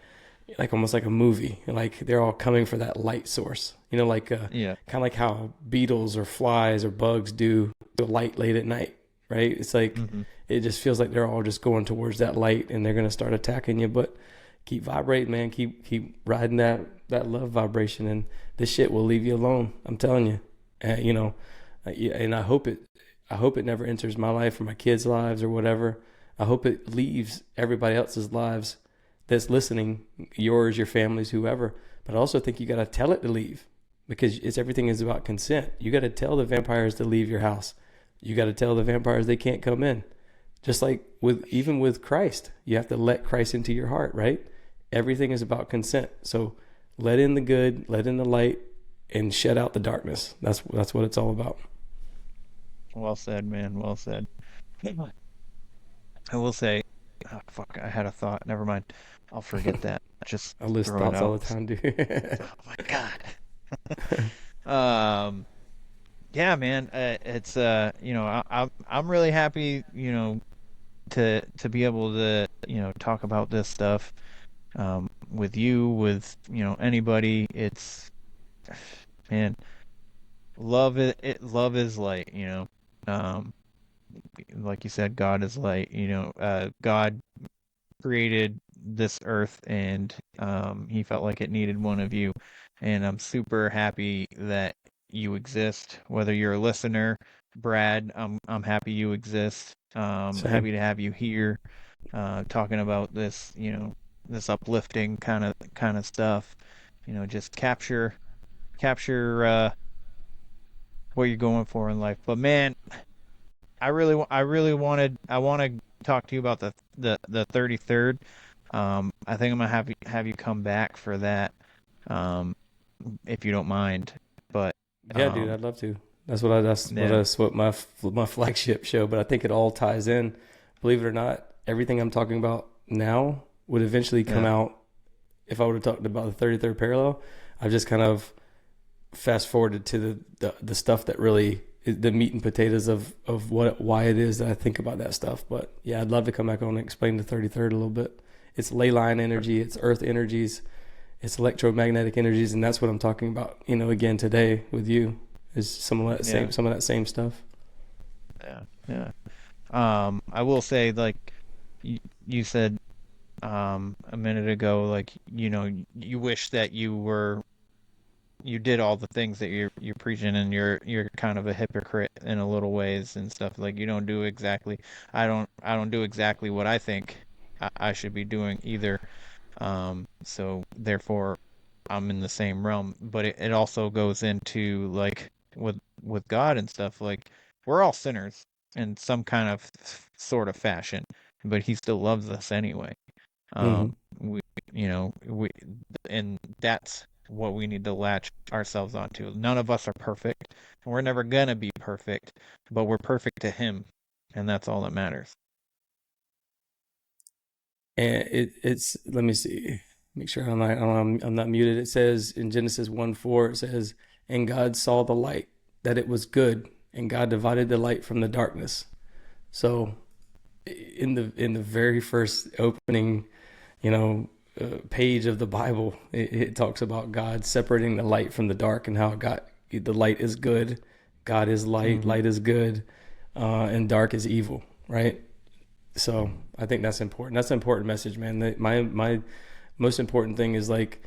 almost like a movie. Like they're all coming for that light source, like kind of like how beetles or flies or bugs do the light late at night, right? It's like it just feels like they're all just going towards that light, and they're gonna start attacking you. But keep vibrating, man. Keep riding that love vibration, and this shit will leave you alone. I'm telling you, and I hope it never enters my life or my kids' lives or whatever. I hope it leaves everybody else's lives that's listening, yours, your family's, whoever. But I also think you got to tell it to leave, because everything is about consent. You got to tell the vampires to leave your house. You got to tell the vampires they can't come in. Just like even with Christ, you have to let Christ into your heart, right? Everything is about consent. So let in the good, let in the light, and shut out the darkness. That's what it's all about. Well said, man. Well said. I will say, oh, fuck, I had a thought. Never mind. I'll forget that. Just I list throw it thoughts out. all the time, dude. Oh my God. Yeah, man. It's I'm really happy, to be able to, talk about this stuff, with you, with, anybody. It's, man, love love is light, like you said, God is light, God created this earth, and he felt like it needed one of you, and I'm super happy that you exist. Whether you're a listener, Brad, I'm happy you exist. Same. Happy to have you here, talking about this, this uplifting kind of stuff. Just capture what you're going for in life. But man, I want to talk to you about the 33rd. I think I'm gonna have you come back for that, if you don't mind. But Yeah, dude, I'd love to. That's what my flagship show. But I think it all ties in. Believe it or not, everything I'm talking about now would eventually come out. If I would have talked about the 33rd parallel, I've just kind of fast forwarded to the stuff that really is the meat and potatoes of why it is that I think about that stuff. But yeah, I'd love to come back on and explain the 33rd a little bit. It's ley line energy, it's earth energies, it's electromagnetic energies, and that's what I'm talking about. Again today with you is some of that same stuff. Yeah. I will say, like you said a minute ago, like you wish that you did all the things that you're preaching, and you're kind of a hypocrite in a little ways and stuff. Like you don't do exactly. I don't do exactly what I think I should be doing either. So therefore, I'm in the same realm. But it also goes into, like, with God and stuff. Like, we're all sinners in some kind of sort of fashion, but He still loves us anyway. We and that's what we need to latch ourselves onto. None of us are perfect, and we're never gonna be perfect, but we're perfect to Him, and that's all that matters. And it's let me see, make sure I'm not muted. It says in Genesis 1:4, it says, "And God saw the light that it was good, and God divided the light from the darkness." So in the very first opening, page of the Bible, it talks about God separating the light from the dark, and how the light is good, God is light, light is good, and dark is evil, right? So I think that's important. That's an important message, man. My most important thing is, like,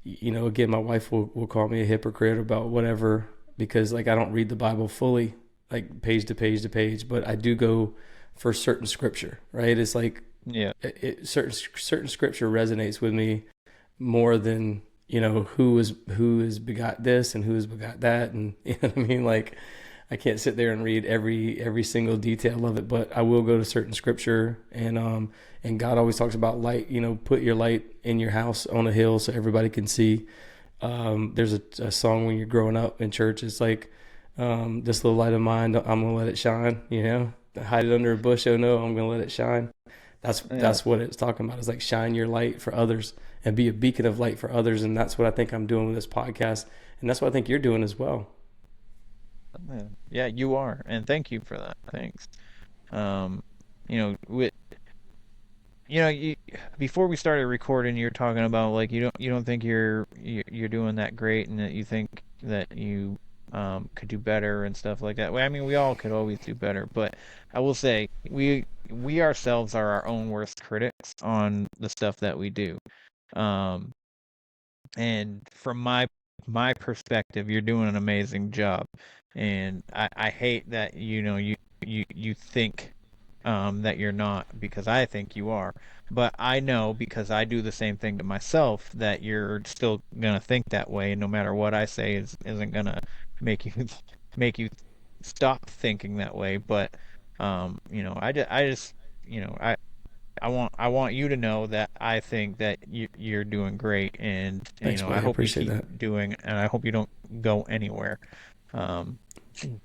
again, my wife will call me a hypocrite about whatever, because like I don't read the Bible fully, like page to page to page, but I do go for certain scripture, right? It's like, certain scripture resonates with me more than, who is begot this and who is begot that, and you know what I mean? Like, I can't sit there and read every single detail of it, but I will go to certain scripture, and God always talks about light. Put your light in your house on a hill so everybody can see. There's a song when you're growing up in church. It's like, this little light of mine, I'm gonna let it shine. Hide it under a bush. Oh no, I'm gonna let it shine. That's what it's talking about. It's like, shine your light for others and be a beacon of light for others. And that's what I think I'm doing with this podcast, and that's what I think you're doing as well. Yeah, you are, and thank you for that. Thanks. with before we started recording, you're talking about like you don't think you're doing that great, and that you think that you could do better and stuff like that. Well, I mean, we all could always do better, but I will say we ourselves are our own worst critics on the stuff that we do. Um, and from my perspective, you're doing an amazing job, and I hate that you think that you're not, because I think you are. But I know, because I do the same thing to myself, that you're still gonna think that way, and no matter what I say isn't gonna make you make you stop thinking that way. But I just I want you to know that I think that you're doing great, and Thanks, I buddy. I hope you appreciate keep that. doing, and I hope you don't go anywhere. Um,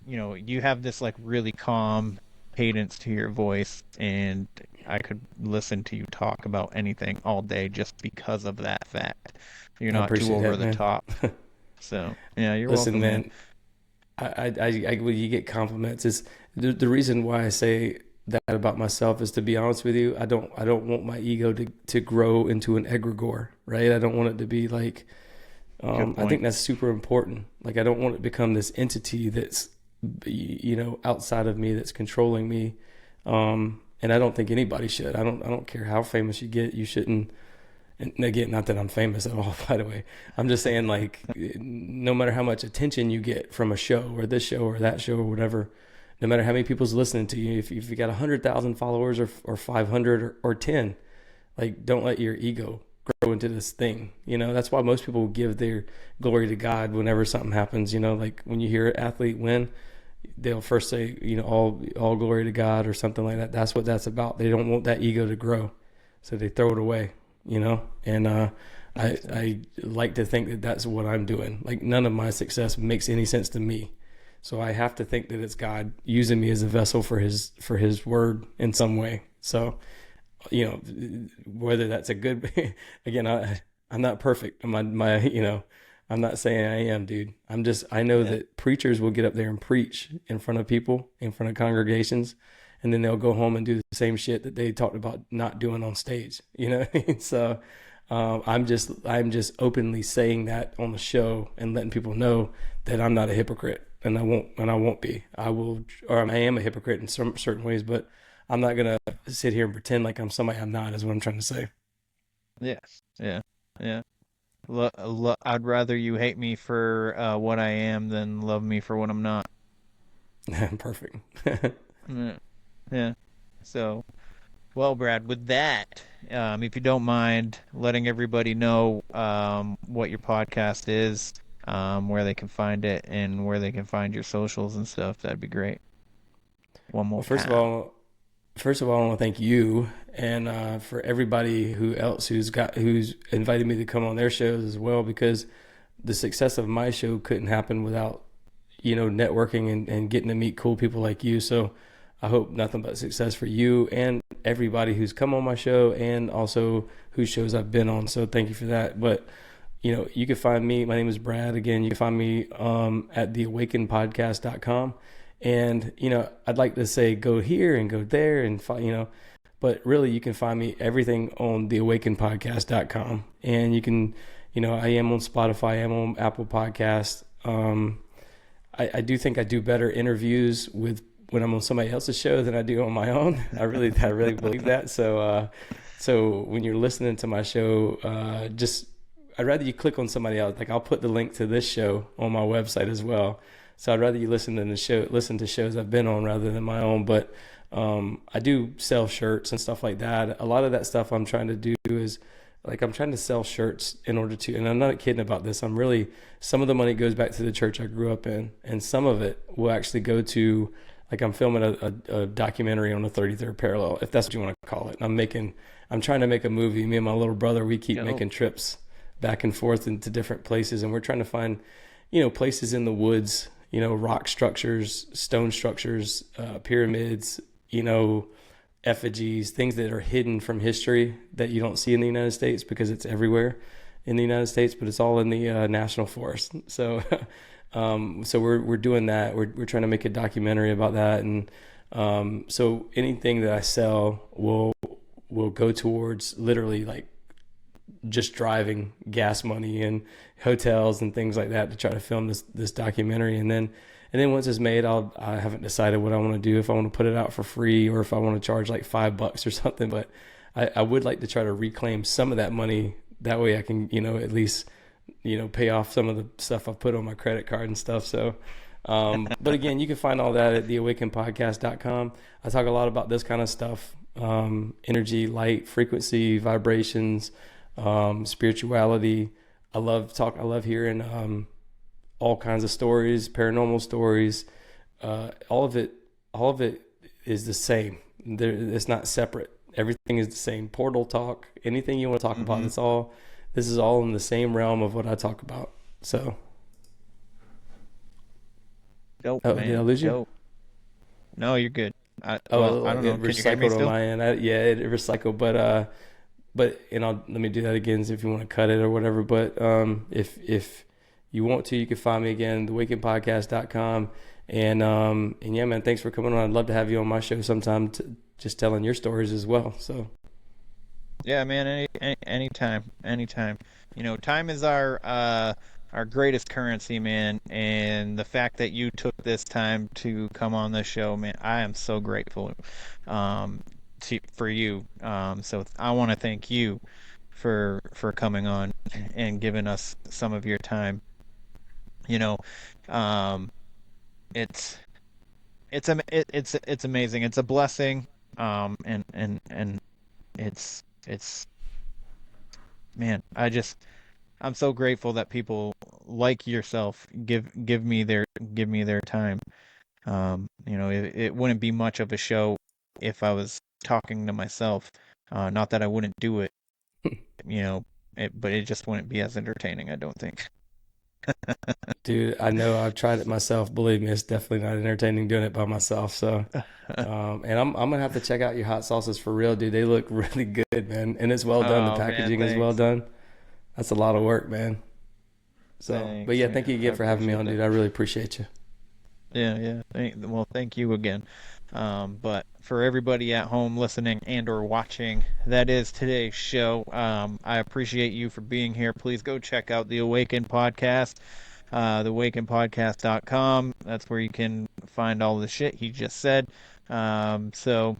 you have this like really calm cadence to your voice, and I could listen to you talk about anything all day just because of that fact. You're I not too appreciate over that, the man. top. So yeah, you're Listen, welcome, man. man, when you get compliments, is the reason why I say that about myself is, to be honest with you, I don't want my ego to grow into an egregore, right? I don't want it to be like, Good I think point. that's super important. Like, I don't want it to become this entity that's, outside of me, that's controlling me. And I don't think anybody should. I don't care how famous you get. You shouldn't. And again, not that I'm famous at all, by the way. I'm just saying, like, no matter how much attention you get from a show or this show or that show or whatever, no matter how many people's listening to you, if you got 100,000 followers or 500 or 10, like, don't let your ego grow into this thing. That's why most people give their glory to God whenever something happens. Like when you hear an athlete win, they'll first say, all glory to God or something like that. That's what that's about. They don't want that ego to grow, so they throw it away. And I like to think that that's what I'm doing. Like, none of my success makes any sense to me, so I have to think that it's God using me as a vessel for his word in some way. So, whether that's a good, again, I'm not perfect. I'm not saying I am, dude. I know Yeah. that preachers will get up there and preach in front of people, in front of congregations, and then they'll go home and do the same shit that they talked about not doing on stage. You know what I mean? So, I'm just openly saying that on the show and letting people know that I'm not a hypocrite, and I won't be. I am a hypocrite in some certain ways, but I'm not gonna sit here and pretend like I'm somebody I'm not. Is what I'm trying to say. Yes. Yeah. Yeah. I'd rather you hate me for what I am than love me for what I'm not. Perfect. Yeah. Yeah. So, well, Brad, with that, if you don't mind letting everybody know what your podcast is, where they can find it, and where they can find your socials and stuff, that'd be great. One more Well, time. first of all, I want to thank you, and for everybody who's invited me to come on their shows as well, because the success of my show couldn't happen without networking and getting to meet cool people like you. So I hope nothing but success for you and everybody who's come on my show, and also whose shows I've been on. So thank you for that. But you can find me. My name is Brad. Again, you can find me at theawakenedpodcast.com. And, I'd like to say go here and go there and but really you can find me everything on theawakenedpodcast.com. And you can, I am on Spotify, I am on Apple Podcasts. I do think I do better interviews when I'm on somebody else's show than I do on my own. I really believe that. So when you're listening to my show, I'd rather you click on somebody else. Like, I'll put the link to this show on my website as well. So I'd rather you listen to shows I've been on rather than my own. But I do sell shirts and stuff like that. A lot of that stuff I'm trying to do is, like, I'm trying to sell shirts in order to, and I'm not kidding about this. Some of the money goes back to the church I grew up in, and some of it will actually go to, like, I'm filming a documentary on the 33rd parallel, if that's what you want to call it. I'm trying to make a movie. Me and my little brother, we keep making trips back and forth into different places, and we're trying to find, places in the woods, rock structures, stone structures, pyramids, effigies, things that are hidden from history that you don't see in the United States, because it's everywhere in the United States, but it's all in the national forest. So, so we're doing that. We're trying to make a documentary about that, and So anything that I sell will go towards literally like just driving gas money and hotels and things like that to try to film this documentary. And then once it's made, I haven't decided what I want to do, if I want to put it out for free or if I want to charge like $5 or something. But I would like to try to reclaim some of that money. That way I can, at least, pay off some of the stuff I've put on my credit card and stuff. So, but again, you can find all that at theawakenedpodcast.com. I talk a lot about this kind of stuff, energy, light, frequency, vibrations, spirituality. I love hearing, all kinds of stories, paranormal stories. All of it is the same. It's not separate. Everything is the same. Portal talk, anything you want to talk about, this is all in the same realm of what I talk about. So. Dope, man. Did I lose you? Dope. No, you're good. I don't know. It Can you hear me recycled still? on my end. It recycled, but let me do that again if you want to cut it or whatever. But if you want to, you can find me again, theawakenedpodcast.com. And yeah, man, thanks for coming on. I'd love to have you on my show sometime, just telling your stories as well. So. Yeah, man. Anytime. Time is our greatest currency, man. And the fact that you took this time to come on this show, man, I am so grateful for you. So I want to thank you for coming on and giving us some of your time. It's amazing. It's a blessing. And it's man, I'm so grateful that people like yourself give me their time. It wouldn't be much of a show if I was talking to myself. Not that I wouldn't do it, but it just wouldn't be as entertaining, I don't think. Dude, I know I've tried it myself. Believe me, it's definitely not entertaining doing it by myself. So, and I'm gonna have to check out your hot sauces for real, dude. They look really good, man, and it's well done. The packaging is well done. That's a lot of work, man. So, Thanks, but yeah, man. thank you again for having me on, dude. I really appreciate you. Yeah. Thank you again. But for everybody at home listening and or watching, that is today's show. I appreciate you for being here. Please go check out the Awakened Podcast, theawakenedpodcast.com. That's where you can find all the shit he just said. So,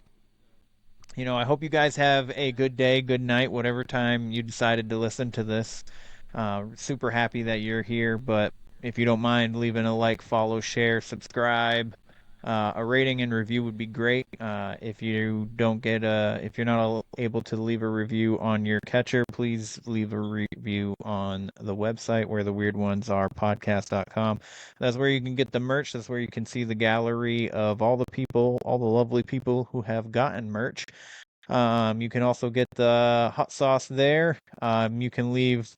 I hope you guys have a good day, good night, whatever time you decided to listen to this. Super happy that you're here, but if you don't mind leaving a like, follow, share, subscribe, a rating and review would be great. If you're not able to leave a review on your catcher, please leave a review on the website where the weird ones are, podcast.com. That's where you can get the merch. That's where you can see the gallery of all the lovely people who have gotten merch. You can also get the hot sauce there. You can leave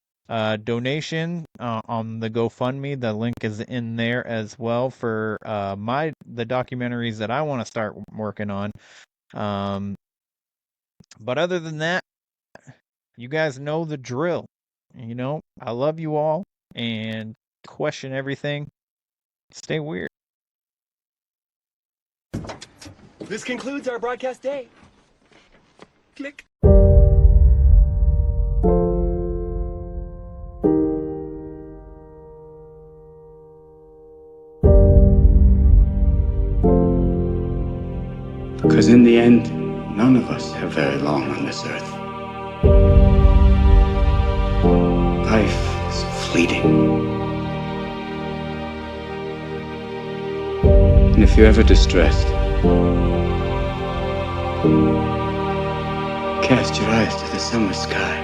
donation on the GoFundMe. The link is in there as well for the documentaries that I want to start working on. But other than that, you guys know the drill. I love you all, and question everything. Stay weird. This concludes our broadcast day. Click. Because in the end, none of us have very long on this earth. Life is fleeting. And if you're ever distressed, cast your eyes to the summer sky.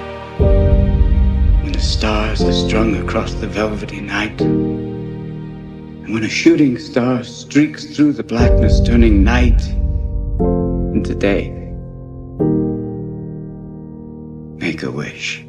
When the stars are strung across the velvety night, and when a shooting star streaks through the blackness, turning night into day, make a wish.